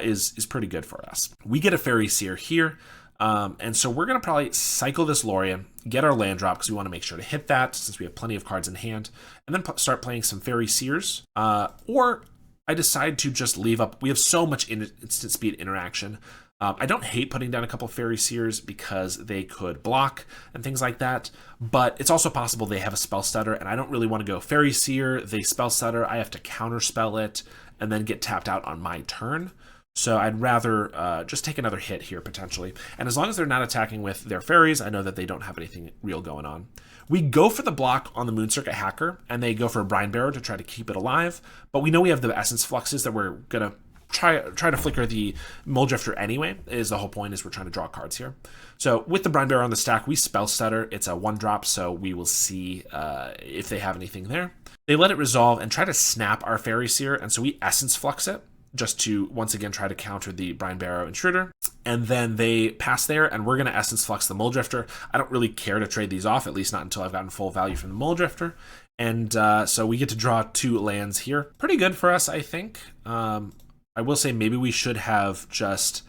is pretty good for us. We get a Fairy Seer here. And so we're going to probably cycle this Lorien, get our land drop because we want to make sure to hit that since we have plenty of cards in hand, and then start playing some Fairy Seers. Or I decide to just leave up. We have so much instant speed interaction. I don't hate putting down a couple Fairy Seers because they could block and things like that, but it's also possible they have a Spell Stutter, and I don't really want to go Fairy Seer, they Spell Stutter, I have to counterspell it, and then get tapped out on my turn. So I'd rather just take another hit here, potentially. And as long as they're not attacking with their fairies, I know that they don't have anything real going on. We go for the block on the Moon Circuit Hacker, and they go for a Brine Barrow to try to keep it alive, but we know we have the Essence Fluxes that we're going to try to flicker the Mulldrifter anyway, is the whole point, is we're trying to draw cards here. So with the Brine Bearer on the stack, we Spell Stutter. It's a 1-drop, so we will see if they have anything there. They let it resolve and try to snap our Fairy Seer, and so we Essence Flux it, just to once again try to counter the Brine Barrow Intruder. And then they pass there, and we're going to Essence Flux the Mulldrifter. I don't really care to trade these off, at least not until I've gotten full value from the Mulldrifter. And so we get to draw 2 lands here. Pretty good for us, I think. I will say maybe we should have just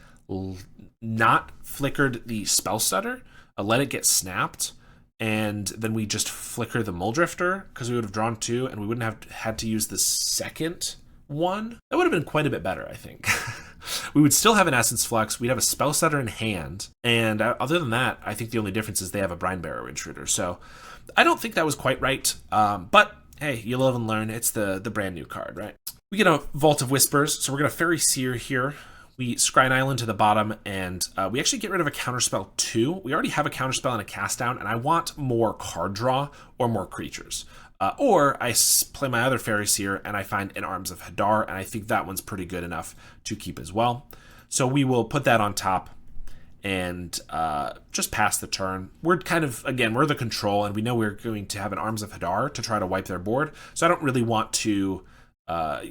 not flickered the Spell Stutter, let it get snapped, and then we just flicker the Mulldrifter, because we would have drawn 2, and we wouldn't have had to use the second one. That would have been quite a bit better, I think. We would still have an Essence Flux, we'd have a Spell Stutter in hand, and other than that, I think the only difference is they have a Brine Barrow Intruder. So I don't think that was quite right, but hey, you live and learn. It's the brand new card, right? We get a Vault of Whispers, so we're going to Fairy Seer here. We scry an island to the bottom, and we actually get rid of a counterspell too. We already have a counterspell and a cast down, and I want more card draw or more creatures. Or I play my other Fairy Seer, and I find an Arms of Hadar, and I think that one's pretty good enough to keep as well. So we will put that on top and just pass the turn. We're kind of, again, we're the control, and we know we're going to have an Arms of Hadar to try to wipe their board, so I don't really want to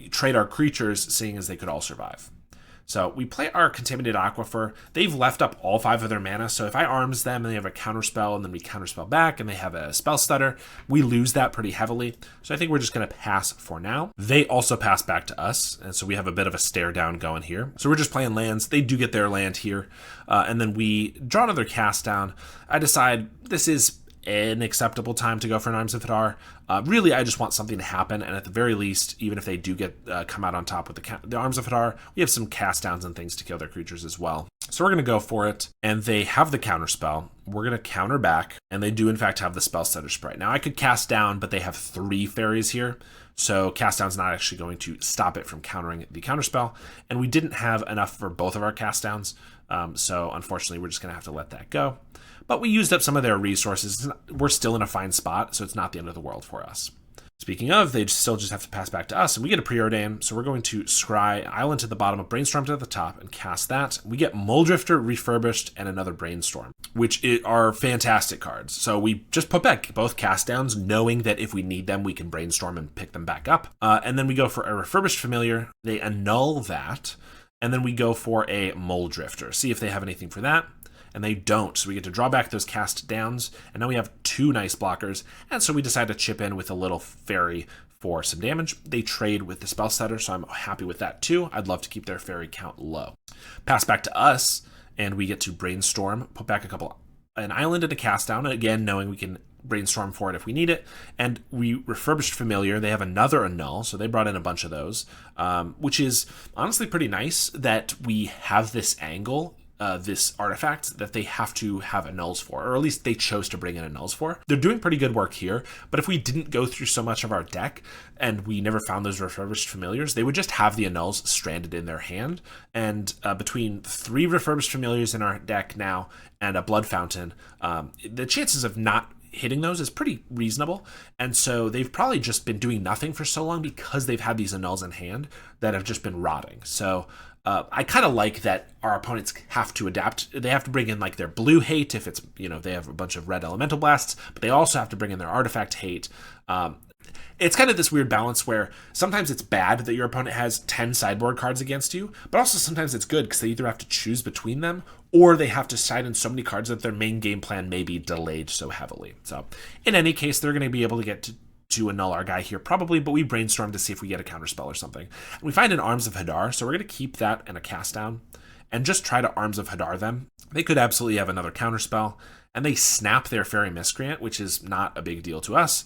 trade our creatures, seeing as they could all survive. So we play our Contaminated Aquifer. They've left up all 5 of their mana, so if I Arms them and they have a Counterspell, and then we Counterspell back, and they have a Spell Stutter, we lose that pretty heavily. So I think we're just going to pass for now. They also pass back to us, and so we have a bit of a stare down going here. So we're just playing lands. They do get their land here, and then we draw another cast down. I decide this is an acceptable time to go for an Arms of Hadar. Really, I just want something to happen, and at the very least, even if they do get come out on top with the Arms of Hadar, we have some cast downs and things to kill their creatures as well. So we're going to go for it, and they have the counterspell. We're going to counter back, and they do in fact have the Spell Stutter Sprite. Now I could cast down, but they have 3 fairies here, so cast down's not actually going to stop it from countering the counterspell, and we didn't have enough for both of our cast downs, so unfortunately we're just going to have to let that go. But we used up some of their resources. We're still in a fine spot, so it's not the end of the world for us. Speaking of, they still just have to pass back to us, and we get a Preordain, so we're going to scry Island to the bottom, a Brainstorm to the top, and cast that. We get Mulldrifter, Refurbished, and another Brainstorm, which are fantastic cards. So we just put back both cast downs, knowing that if we need them, we can Brainstorm and pick them back up. And then we go for a Refurbished Familiar. They annul that, and then we go for a Mulldrifter. See if they have anything for that. And they don't, so we get to draw back those cast downs, and now we have 2 nice blockers, and so we decide to chip in with a little fairy for some damage. They trade with the Spell Stutter, so I'm happy with that too. I'd love to keep their fairy count low. Pass back to us, and we get to Brainstorm, put back an island and a cast down, again knowing we can Brainstorm for it if we need it, and we Refurbished Familiar. They have another annul, so they brought in a bunch of those, which is honestly pretty nice that we have this angle, this artifact that they have to have annuls for, or at least they chose to bring in annuls for. They're doing pretty good work here, but if we didn't go through so much of our deck and we never found those Refurbished Familiars, they would just have the annuls stranded in their hand. And between 3 Refurbished Familiars in our deck now and a Blood Fountain, the chances of not hitting those is pretty reasonable, and so they've probably just been doing nothing for so long because they've had these annuls in hand that have just been rotting. So I kind of like that our opponents have to adapt. They have to bring in like their blue hate if it's, they have a bunch of red elemental blasts, but they also have to bring in their artifact hate. It's kind of this weird balance where sometimes it's bad that your opponent has 10 sideboard cards against you, but also sometimes it's good because they either have to choose between them or they have to side in so many cards that their main game plan may be delayed so heavily. So in any case, they're going to be able to get to annul our guy here probably, but we Brainstorm to see if we get a counterspell or something. And we find an Arms of Hadar, so we're going to keep that and a cast down and just try to Arms of Hadar them. They could absolutely have another counterspell, and they snap their Fairy Miscreant, which is not a big deal to us.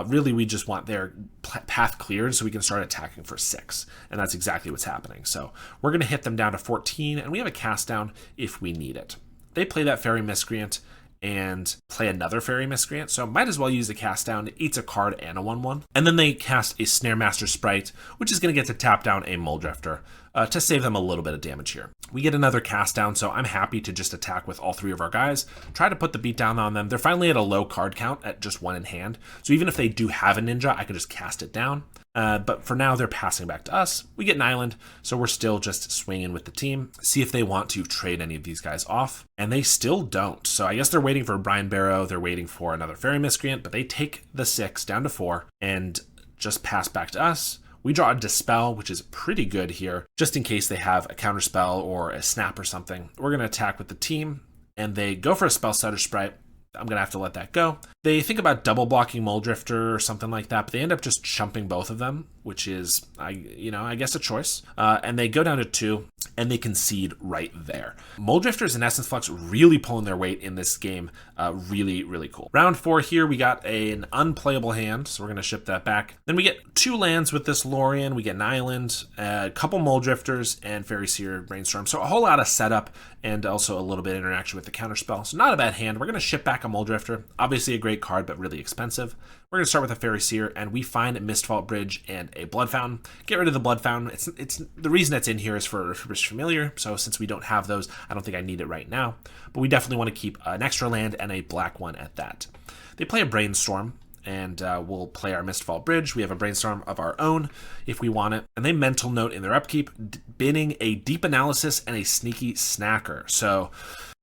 Really, we just want their path cleared so we can start attacking for 6, and that's exactly what's happening. So we're going to hit them down to 14, and we have a cast down if we need it. They play that Fairy Miscreant and play another Fairy Miscreant, so might as well use a cast down. It eats a card and a 1/1. And then they cast a Snare Master Sprite, which is going to get to tap down a Mulldrifter. to save them a little bit of damage here. We get another cast down, so I'm happy to just attack with all 3 of our guys, try to put the beat down on them. They're finally at a low card count at just 1 in hand, so even if they do have a ninja, I can just cast it down. But for now, they're passing back to us. We get an island, so we're still just swinging with the team, see if they want to trade any of these guys off, and they still don't. So I guess they're waiting for Brian Barrow, they're waiting for another Fairy Miscreant, but they take the 6 down to 4 and just pass back to us. We draw a Dispel, which is pretty good here, just in case they have a Counterspell or a Snap or something. We're going to attack with the team, and they go for a Spell Stutter Sprite. I'm going to have to let that go. They think about double blocking Mulldrifter or something like that, but they end up just chumping both of them, which is, I guess a choice. And they go down to 2, and they concede right there. Mulldrifters and Essence Flux really pulling their weight in this game. Really, really cool. Round 4 here, we got an unplayable hand, so we're going to ship that back. Then we get 2 lands with this Lorien. We get an island, a couple Mulldrifters, and Fairy Seer Brainstorm. So a whole lot of setup and also a little bit of interaction with the counterspell. So not a bad hand. We're going to ship back a Mulldrifter. Obviously a great card, but really expensive. We're going to start with a Fairy Seer, and we find a Mistvault Bridge and a Blood Fountain. Get rid of the Blood Fountain. It's the reason it's in here is for Refurbished Familiar, so since we don't have those, I don't think I need it right now. But we definitely want to keep an extra land and a black one at that. They play a Brainstorm, and we'll play our Mistvault Bridge. We have a Brainstorm of our own if we want it. And they Mental Note in their upkeep, binning a Deep Analysis and a Sneaky Snacker. So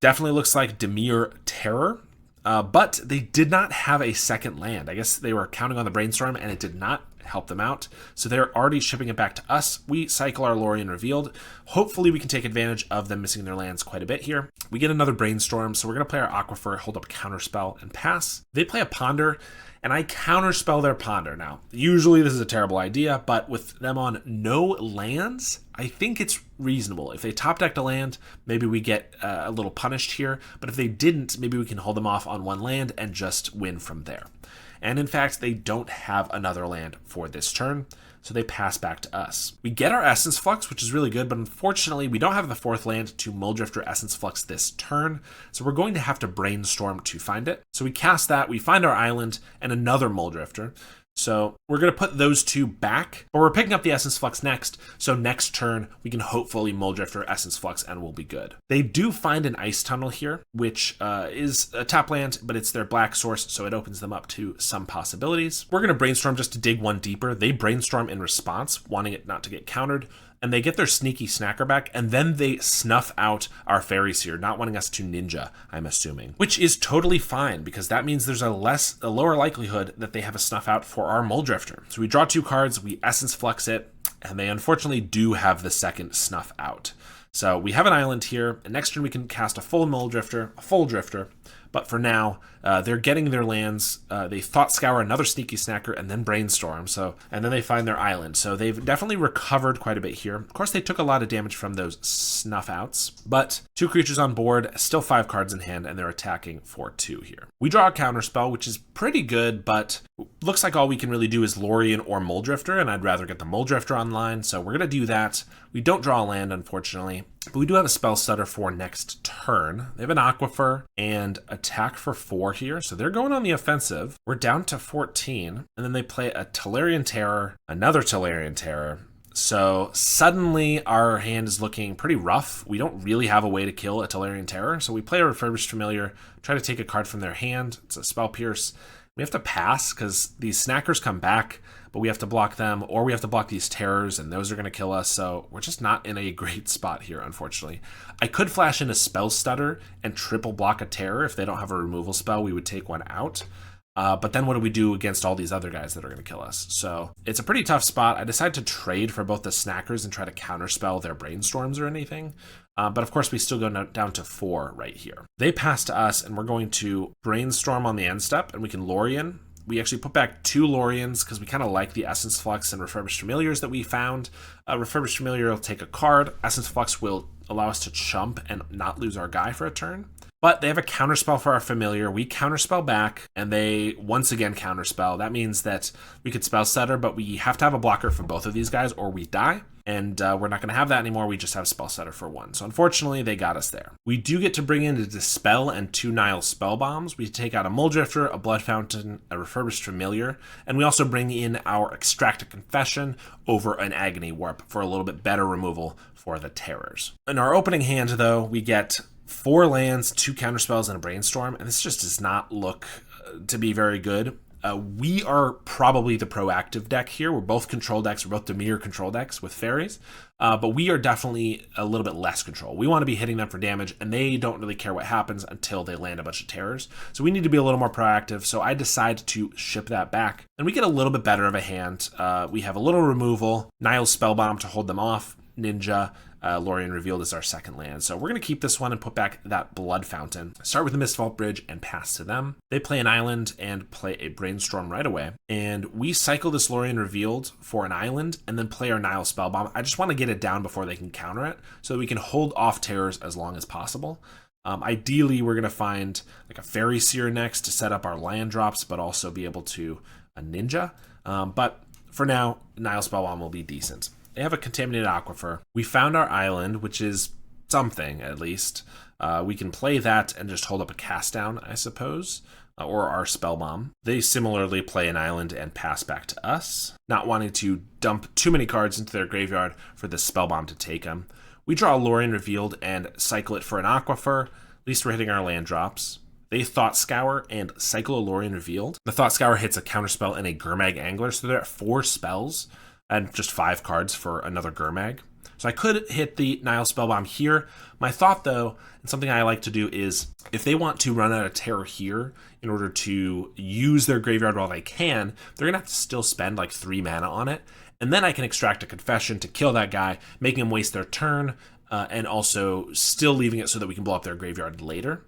definitely looks like Dimir Terror. But they did not have a second land. I guess they were counting on the Brainstorm, and it did not help them out. So they're already shipping it back to us. We cycle our Lorien Revealed. Hopefully we can take advantage of them missing their lands quite a bit here. We get another Brainstorm, so we're going to play our Aquifer, hold up a Counterspell, and pass. They play a Ponder, and I counterspell their Ponder. Now, usually this is a terrible idea, but with them on no lands, I think it's reasonable. If they top decked a land, maybe we get a little punished here, but if they didn't, maybe we can hold them off on 1 land and just win from there. And in fact, they don't have another land for this turn, so they pass back to us. We get our Essence Flux, which is really good, but unfortunately, we don't have the 4th land to Mulldrifter Essence Flux this turn, so we're going to have to Brainstorm to find it. So we cast that, we find our island, and another Mulldrifter. So we're going to put those 2 back, but we're picking up the Essence Flux next, so next turn we can hopefully Mulldrifter Essence Flux and we'll be good. They do find an Ice Tunnel here, which is a tap land, but it's their black source, so it opens them up to some possibilities. We're going to Brainstorm just to dig 1 deeper. They Brainstorm in response, wanting it not to get countered, and they get their Sneaky Snacker back, and then they snuff out our Fairy Seer, not wanting us to ninja, I'm assuming. Which is totally fine, because that means there's a lower likelihood that they have a snuff out for our Mulldrifter. So we draw 2 cards, we Essence Flux it, and they unfortunately do have the second snuff out. So we have an island here, and next turn we can cast a full Mulldrifter, a full Drifter, but for now, they're getting their lands. They Thought Scour, another Sneaky Snacker, and then Brainstorm. And then they find their island. So they've definitely recovered quite a bit here. Of course, they took a lot of damage from those snuff outs, but 2 creatures on board, still 5 cards in hand, and they're attacking for 2 here. We draw a Counterspell, which is pretty good, but looks like all we can really do is Lorien or Mulldrifter, and I'd rather get the Mulldrifter online, so we're going to do that. We don't draw a land, unfortunately, but we do have a Spell Stutter for next turn. They have an Aquifer and attack for 4 here, so they're going on the offensive. We're down to 14, and then they play a Tolarian Terror, another Tolarian Terror. So suddenly our hand is looking pretty rough. We don't really have a way to kill a Tolarian Terror, so we play a Refurbished Familiar, try to take a card from their hand. It's a Spell Pierce. We have to pass because these Snackers come back, but we have to block them, or we have to block these Terrors, and those are going to kill us, so we're just not in a great spot here, unfortunately. I could flash in a Spell Stutter and triple block a Terror. If they don't have a removal spell, we would take 1 out. But then what do we do against all these other guys that are going to kill us? So it's a pretty tough spot. I decided to trade for both the Snackers and try to counterspell their Brainstorms or anything. But of course, we still go down to 4 right here. They pass to us, and we're going to Brainstorm on the end step, and we can Lorien. We actually put back 2 Loriens because we kind of like the Essence Flux and Refurbished Familiars that we found. Refurbished Familiar will take a card. Essence Flux will allow us to chump and not lose our guy for a turn. But they have a counterspell for our Familiar. We counterspell back, and they once again counterspell. That means that we could Spell Stutter, but we have to have a blocker for both of these guys, or we die. And we're not going to have that anymore. We just have Spell Setter for 1. So unfortunately, they got us there. We do get to bring in a Dispel and 2 Nihil Spell Bombs. We take out a Mulldrifter, a Blood Fountain, a Refurbished Familiar, and we also bring in our Extract a Confession over an Agony Warp for a little bit better removal for the Terrors. In our opening hand, though, we get 4 lands, 2 counterspells, and a Brainstorm, and this just does not look to be very good. We are probably the proactive deck here. We're both control decks. We're both Dimir control decks with fairies, but we are definitely a little bit less control. We want to be hitting them for damage, and they don't really care what happens until they land a bunch of terrors. So we need to be a little more proactive, so I decide to ship that back, and we get a little bit better of a hand. We have a little removal, Nihil Spellbomb to hold them off, Ninja, Lorien Revealed is our second land. So we're going to keep this one and put back that Blood Fountain. Start with the Mistvault Bridge and pass to them. They play an island and play a Brainstorm right away. And we cycle this Lorien Revealed for an island and then play our Nihil Spellbomb. I just want to get it down before they can counter it so that we can hold off terrors as long as possible. Ideally, we're going to find like a Fairy Seer next to set up our land drops, but also be able to a Ninja. But for now, Nihil Spellbomb will be decent. They have a Contaminated Aquifer. We found our island, which is something at least. We can play that and just hold up a cast down, I suppose, or our Spellbomb. They similarly play an island and pass back to us, not wanting to dump too many cards into their graveyard for the Spellbomb to take them. We draw a Lorien Revealed and cycle it for an Aquifer. At least we're hitting our land drops. They Thought Scour and cycle a Lorien Revealed. The Thought Scour hits a counterspell and a Gurmag Angler, so they're at 4 spells. And just 5 cards for another Gurmag. So I could hit the Nihil Spellbomb here. My thought, though, and something I like to do is, if they want to run out of terror here in order to use their graveyard while they can, they're going to have to still spend like 3 mana on it. And then I can extract a Confession to kill that guy, making them waste their turn, and also still leaving it so that we can blow up their graveyard later.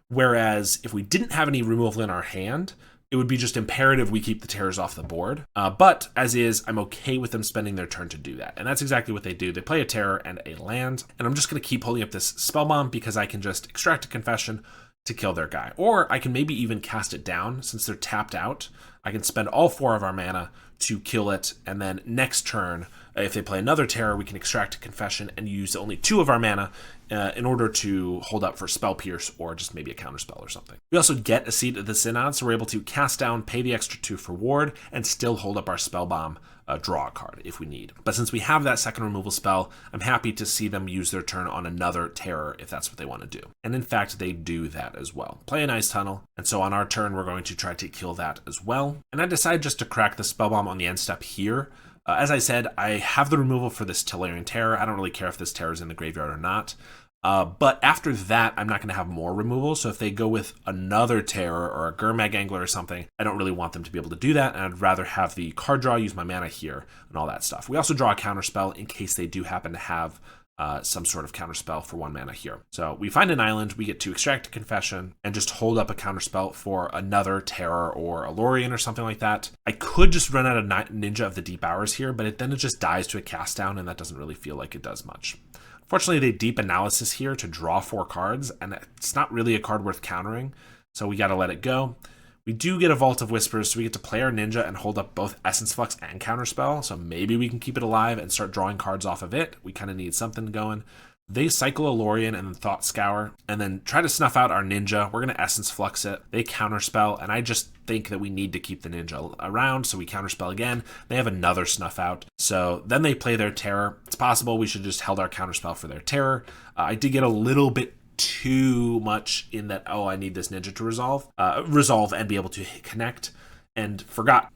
Whereas if we didn't have any removal in our hand, it would be just imperative we keep the terrors off the board. But as is, I'm okay with them spending their turn to do that. And that's exactly what they do. They play a terror and a land. And I'm just going to keep holding up this Spellbomb because I can just extract a Confession to kill their guy. Or I can maybe even cast it down since they're tapped out. I can spend all 4 of our mana to kill it. And then next turn, if they play another terror, we can extract a Confession and use only 2 of our mana in order to hold up for Spell Pierce or just maybe a counterspell or something. We also get a Seat of the Synod, so we're able to cast down, pay the extra 2 for ward, and still hold up our Spellbomb, draw a card if we need. But since we have that second removal spell, I'm happy to see them use their turn on another terror if that's what they want to do. And in fact, they do that as well. Play an Ice Tunnel, and so on our turn, we're going to try to kill that as well. And I decide just to crack the Spellbomb on the end step here. As I said, I have the removal for this Tellurian Terror. I don't really care if this terror is in the graveyard or not. But after that, I'm not going to have more removal. So if they go with another terror or a Gurmag Angler or something, I don't really want them to be able to do that. And I'd rather have the card draw, use my mana here, and all that stuff. We also draw a counterspell in case they do happen to have some sort of counterspell for 1 mana here. So we find an island, we get to extract a Confession, and just hold up a counterspell for another terror or a Lorien or something like that. I could just run out a Ninja of the Deep Hours here, but then it just dies to a cast down, and that doesn't really feel like it does much. Fortunately, they Deep Analysis here to draw 4 cards, and it's not really a card worth countering, so we gotta let it go. We do get a Vault of Whispers, so we get to play our Ninja and hold up both Essence Flux and Counterspell, so maybe we can keep it alive and start drawing cards off of it. We kind of need something going. They cycle a Lorien and then Thought Scour, and then try to snuff out our Ninja. We're going to Essence Flux it. They Counterspell, and I just think that we need to keep the Ninja around, so we Counterspell again. They have another Snuff Out, so then they play their Terror. It's possible we should just held our Counterspell for their Terror. I did get a little bit too much in that, I need this Ninja to resolve and be able to connect. And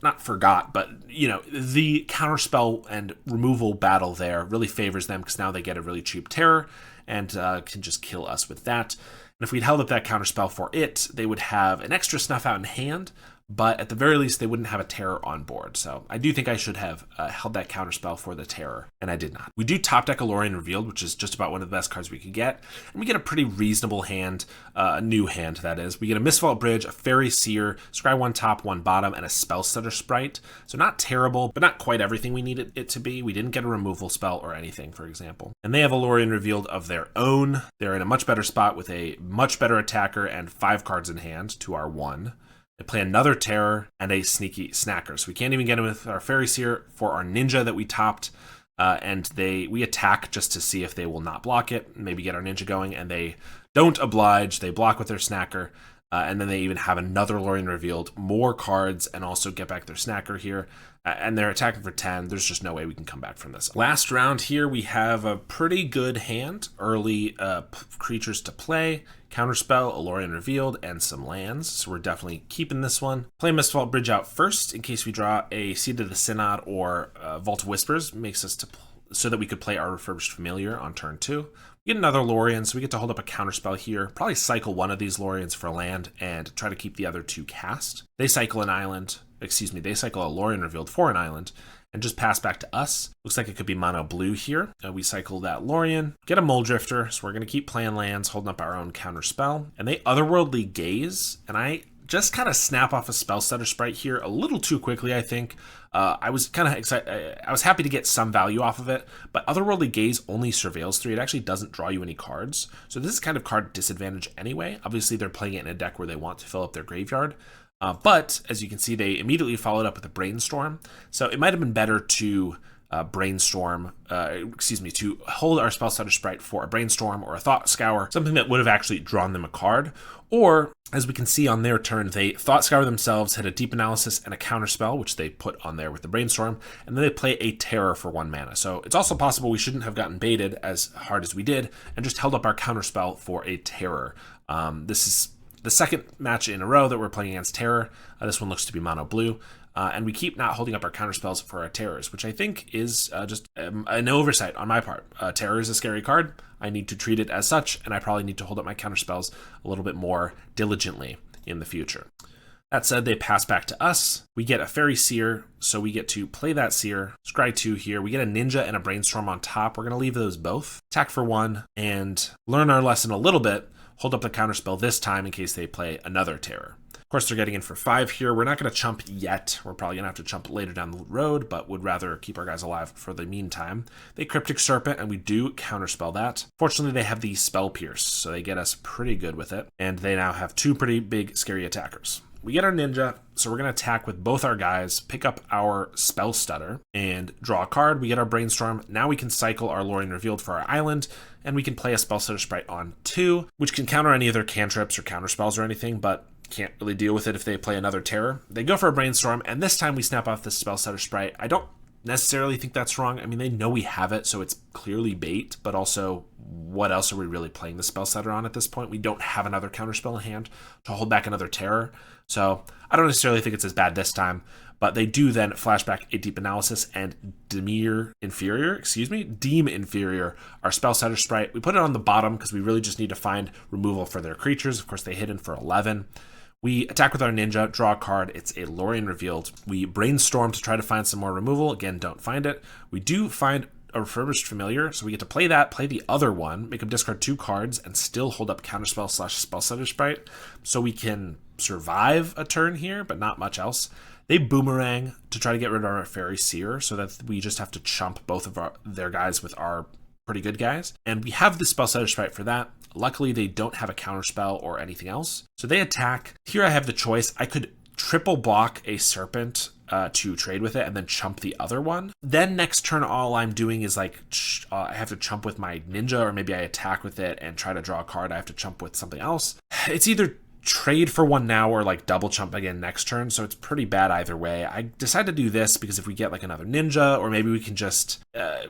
not forgot, but, the counterspell and removal battle there really favors them because now they get a really cheap terror and can just kill us with that. And if we'd held up that counterspell for it, they would have an extra Snuff Out in hand, but at the very least, they wouldn't have a terror on board. So I do think I should have held that counterspell for the terror, and I did not. We do top deck a Lorien Revealed, which is just about one of the best cards we could get, and we get a pretty reasonable hand, a new hand, that is. We get a Mistvault Bridge, a Fairy Seer, scry 1 top, 1 bottom, and a Spell Stutter Sprite. So not terrible, but not quite everything we needed it to be. We didn't get a removal spell or anything, for example. And they have a Lorien Revealed of their own. They're in a much better spot with a much better attacker and 5 cards in hand to our 1. They play another Terror and a Sneaky Snacker. So we can't even get him with our Fairy Seer for our Ninja that we topped. and we attack just to see if they will not block it, maybe get our ninja going, and they don't oblige. They block with their snacker, and then they even have another Lorien revealed, more cards, and also get back their snacker here. And they're attacking for 10. There's just no way we can come back from this. Last round here, we have a pretty good hand. Early creatures to play, Counterspell, a Lorien revealed, and some lands. So we're definitely keeping this one. Play Mistfall Bridge out first in case we draw a Seed of the Synod or Vault of Whispers. Makes us so that we could play our Refurbished Familiar on turn 2. We get another Lorien, so we get to hold up a Counterspell here. Probably cycle one of these Loriens for land and try to keep the other 2 cast. They cycle an island. They cycle a Lorien revealed for an island and just pass back to us. Looks like it could be mono blue here. We cycle that Lorien, get a Mulldrifter, so we're going to keep playing lands, holding up our own Counterspell. And they Otherworldly Gaze, and I just kind of snap off a Spellstutter Sprite here a little too quickly, I think. I was kind of excited. I was happy to get some value off of it, but Otherworldly Gaze only surveils 3. It actually doesn't draw you any cards. So this is kind of card disadvantage anyway. Obviously, they're playing it in a deck where they want to fill up their graveyard. But as you can see, they immediately followed up with a Brainstorm. So it might have been better to to hold our Spellstutter Sprite for a Brainstorm or a Thought Scour, something that would have actually drawn them a card. Or, as we can see on their turn, they Thought Scour themselves, had a Deep Analysis and a Counterspell, which they put on there with the Brainstorm, and then they play a Terror for 1 mana. So it's also possible we shouldn't have gotten baited as hard as we did, and just held up our Counterspell for a Terror. This is the second match in a row that we're playing against Terror. This one looks to be mono blue. And we keep not holding up our counterspells for our Terrors, which I think is just an oversight on my part. Terror is a scary card. I need to treat it as such, and I probably need to hold up my counterspells a little bit more diligently in the future. That said, they pass back to us. We get a Fairy Seer, so we get to play that Seer. Scry 2 here. We get a Ninja and a Brainstorm on top. We're going to leave those both. Attack for 1 and learn our lesson a little bit. Hold up the counterspell this time in case they play another Terror. Of course, they're getting in for 5 here. We're not going to chump yet. We're probably going to have to chump later down the road, but would rather keep our guys alive for the meantime. They Cryptic Serpent, and we do counterspell that. Fortunately, they have the Spell Pierce, so they get us pretty good with it. And they now have 2 pretty big, scary attackers. We get our Ninja, so we're going to attack with both our guys, pick up our Spell Stutter, and draw a card. We get our Brainstorm. Now we can cycle our Lorien Revealed for our island, and we can play a Spell Stutter Sprite on 2, which can counter any of their cantrips or counterspells or anything, but can't really deal with it if they play another Terror. They go for a Brainstorm, and this time we snap off the Spell Stutter Sprite. I don't necessarily think that's wrong. I mean, they know we have it, so it's clearly bait, but also, what else are we really playing the Spell Stutter on at this point? We don't have another counterspell in hand to hold back another Terror, so I don't necessarily think it's as bad this time, but they do then flashback a Deep Analysis and Dimir Inferior, our Spell Stutter Sprite. We put it on the bottom because we really just need to find removal for their creatures. Of course, they hit in for 11. We attack with our Ninja, draw a card. It's a Lorien Revealed. We Brainstorm to try to find some more removal. Again, don't find it. We do find a Refurbished Familiar, so we get to play that, play the other one, make them discard 2 cards, and still hold up Counterspell / Spellstutter Sprite, so we can survive a turn here, but not much else. They Boomerang to try to get rid of our Fairy Seer, so that we just have to chump both of their guys with our pretty good guys. And we have the Spellstutter Sprite for that. Luckily, they don't have a counterspell or anything else. So they attack. Here I have the choice. I could triple block a Serpent to trade with it and then chump the other one. Then next turn, all I'm doing is like, I have to chump with my Ninja, or maybe I attack with it and try to draw a card. I have to chump with something else. It's either trade for 1 now or like double chump again next turn, so it's pretty bad either way. I decided to do this because if we get like another Ninja, or maybe we can just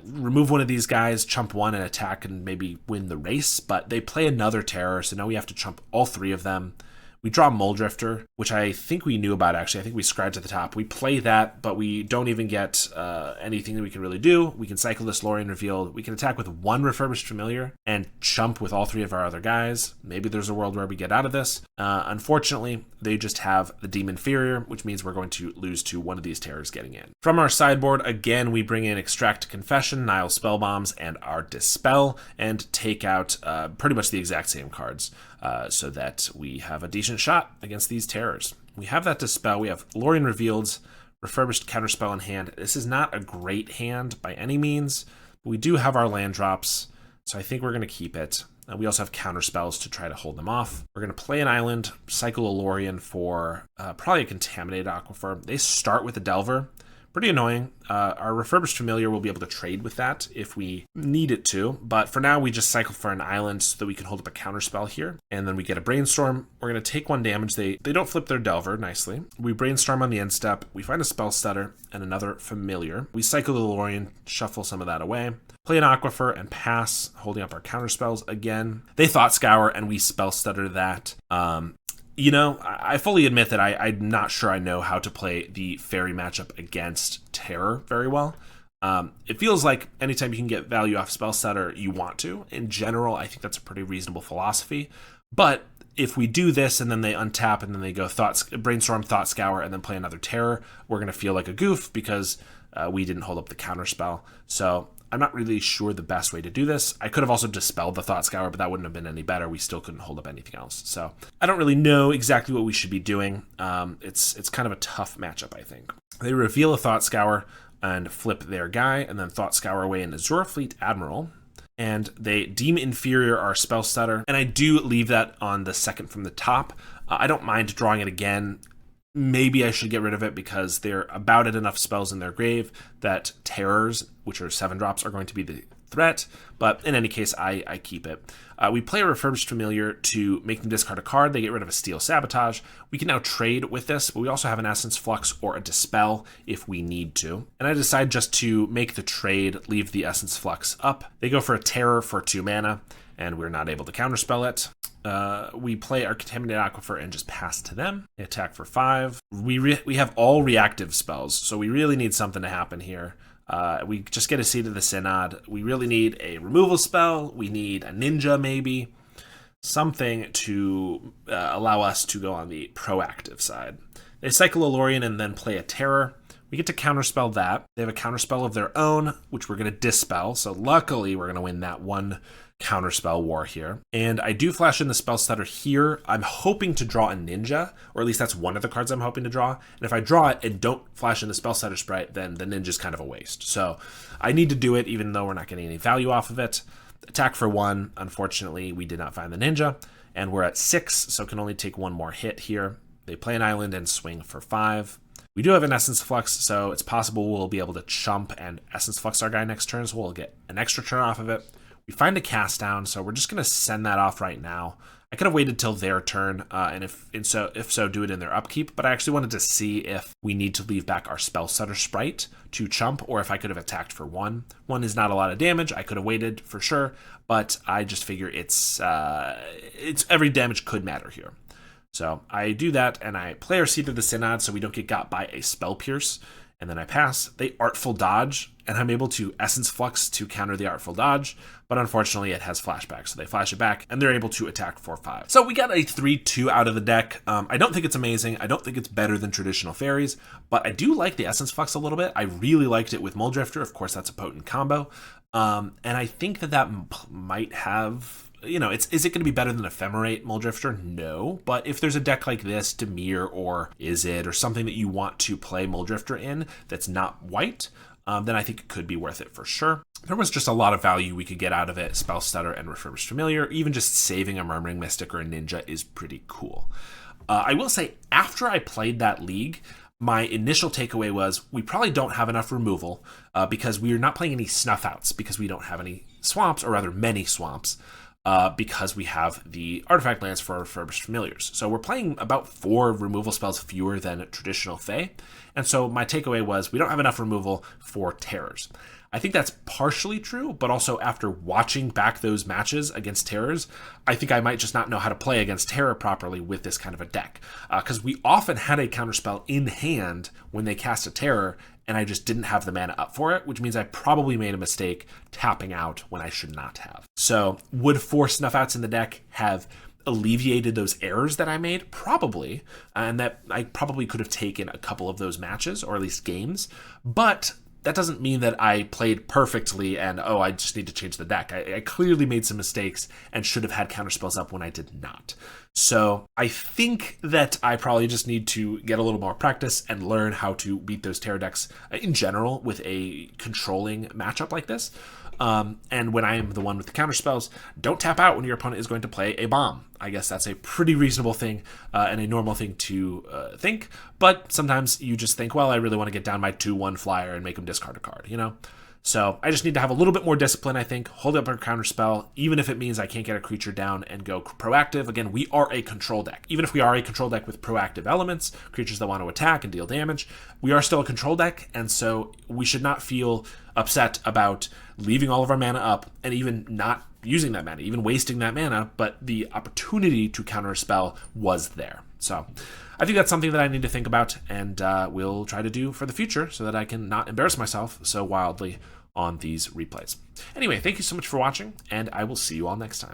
remove one of these guys, chump 1 and attack and maybe win the race, but they play another Terror, so now we have to chump all 3 of them. We draw Mulldrifter, which I think we knew about, actually. I think we scribed at the top. We play that, but we don't even get anything that we can really do. We can cycle this Lorien Revealed. We can attack with 1 Refurbished Familiar and chump with all 3 of our other guys. Maybe there's a world where we get out of this. Unfortunately, they just have the Dimir Inferior, which means we're going to lose to one of these Terrors getting in. From our sideboard, again, we bring in Extract Confession, Nile Spellbombs, and our Dispel, and take out pretty much the exact same cards. So that we have a decent shot against these Terrors. We have that Dispel. We have Lorien Revealed, Refurbished Counterspell in hand. This is not a great hand by any means, but we do have our land drops, so I think we're going to keep it. We also have counterspells to try to hold them off. We're going to play an island, cycle a Lorien for probably a Contaminated Aquifer. They start with a Delver. Pretty annoying. Our Refurbished Familiar will be able to trade with that if we need it to, but for now we just cycle for an island so that we can hold up a counterspell here, and then we get a Brainstorm. We're going to take 1 damage. They don't flip their Delver nicely. We Brainstorm on the end step. We find a Spell Stutter and another Familiar. We cycle the Lorien, shuffle some of that away, play an Aquifer, and pass, holding up our counterspells again. They Thought Scour, and we Spell Stutter that. You know, I fully admit that I'm not sure I know how to play the Fairy matchup against Terror very well. It feels like anytime you can get value off Spell Stutter, you want to. In general, I think that's a pretty reasonable philosophy. But if we do this and then they untap and then they go Brainstorm, Thought Scour, and then play another Terror, we're going to feel like a goof because we didn't hold up the counterspell. So I'm not really sure the best way to do this. I could have also dispelled the Thought Scour, but that wouldn't have been any better. We still couldn't hold up anything else. So I don't really know exactly what we should be doing. It's kind of a tough matchup, I think. They reveal a Thought Scour and flip their guy, and then Thought Scour away an Azure Fleet Admiral. And they deem inferior our Spell Stutter, and I do leave that on the second from the top. I don't mind drawing it again. Maybe I should get rid of it because they're about at enough spells in their grave that Terrors, which are 7-drops, are going to be the threat. But in any case, I keep it. We play a Refurbished Familiar to make them discard a card. They get rid of a Steel Sabotage. We can now trade with this, but we also have an Essence Flux or a Dispel if we need to. And I decide just to make the trade, leave the Essence Flux up. They go for a Terror for 2 mana, and we're not able to counterspell it. We play our Contaminated Aquifer and just pass to them. They attack for 5. We have all reactive spells, so we really need something to happen here. We just get a Seat of the Synod. We really need a removal spell. We need a Ninja, maybe. Something to allow us to go on the proactive side. They cycle a Lorien and then play a Terror. We get to counterspell that. They have a counterspell of their own, which we're going to dispel. So luckily, we're going to win that one counterspell war here. And I do flash in the Spell Stutter here. I'm hoping to draw a Ninja, or at least that's one of the cards I'm hoping to draw. And if I draw it and don't flash in the Spell Stutter sprite, then the Ninja's kind of a waste. So I need to do it even though we're not getting any value off of it. Attack for 1. Unfortunately, we did not find the Ninja. And we're at 6, so can only take 1 more hit here. They play an island and swing for 5. We do have an Essence Flux, so it's possible we'll be able to chump and Essence Flux our guy next turn, so we'll get an extra turn off of it. We find a Cast Down, so we're just going to send that off right now. I could have waited till their turn, and if so, do it in their upkeep, but I actually wanted to see if we need to leave back our Spell Stutter sprite to chump, or if I could have attacked for 1. 1 is not a lot of damage. I could have waited for sure, but I just figure it's every damage could matter here. So I do that, and I play our Seat of the Synod so we don't get got by a Spell Pierce, and then I pass. They Artful Dodge, and I'm able to Essence Flux to counter the Artful Dodge, but unfortunately it has flashback, so they flash it back, and they're able to attack for 5. So we got a 3-2 out of the deck. I don't think it's amazing. I don't think it's better than traditional Fairies, but I do like the Essence Flux a little bit. I really liked it with Mulldrifter. Of course, that's a potent combo, and I think that might have... You know, is it going to be better than Ephemerate Mulldrifter? No. But if there's a deck like this, Dimir or Izzet, or something that you want to play Mulldrifter in that's not white, then I think it could be worth it for sure. There was just a lot of value we could get out of it. Spell Stutter and Refurbished Familiar. Even just saving a Murmuring Mystic or a Ninja is pretty cool. I will say, after I played that league, my initial takeaway was we probably don't have enough removal because we are not playing any Snuff Outs because we don't have any swamps, or rather many swamps. Because we have the artifact lands for our Refurbished Familiars. So we're playing about 4 removal spells fewer than traditional Fae. And so my takeaway was we don't have enough removal for Terrors. I think that's partially true, but also after watching back those matches against Terrors, I think I might just not know how to play against Terror properly with this kind of a deck. Because we often had a counterspell in hand when they cast a Terror, and I just didn't have the mana up for it, which means I probably made a mistake tapping out when I should not have. So would 4 Snuff Outs in the deck have alleviated those errors that I made? Probably, and that I probably could have taken a couple of those matches, or at least games, but that doesn't mean that I played perfectly and, oh, I just need to change the deck. I clearly made some mistakes and should have had counterspells up when I did not. So I think that I probably just need to get a little more practice and learn how to beat those Terror decks in general with a controlling matchup like this. And when I am the one with the counter spells, don't tap out when your opponent is going to play a bomb. I guess that's a pretty reasonable thing and a normal thing to think. But sometimes you just think, well, I really want to get down my 2/1 flyer and make him discard a card, you know? So I just need to have a little bit more discipline, I think. Hold up our counter spell, even if it means I can't get a creature down and go proactive. Again, we are a control deck. Even if we are a control deck with proactive elements, creatures that want to attack and deal damage, we are still a control deck, and so we should not feel upset about leaving all of our mana up and even not using that mana, even wasting that mana, but the opportunity to counter a spell was there. So I think that's something that I need to think about and will try to do for the future so that I can not embarrass myself so wildly on these replays. Anyway, thank you so much for watching, and I will see you all next time.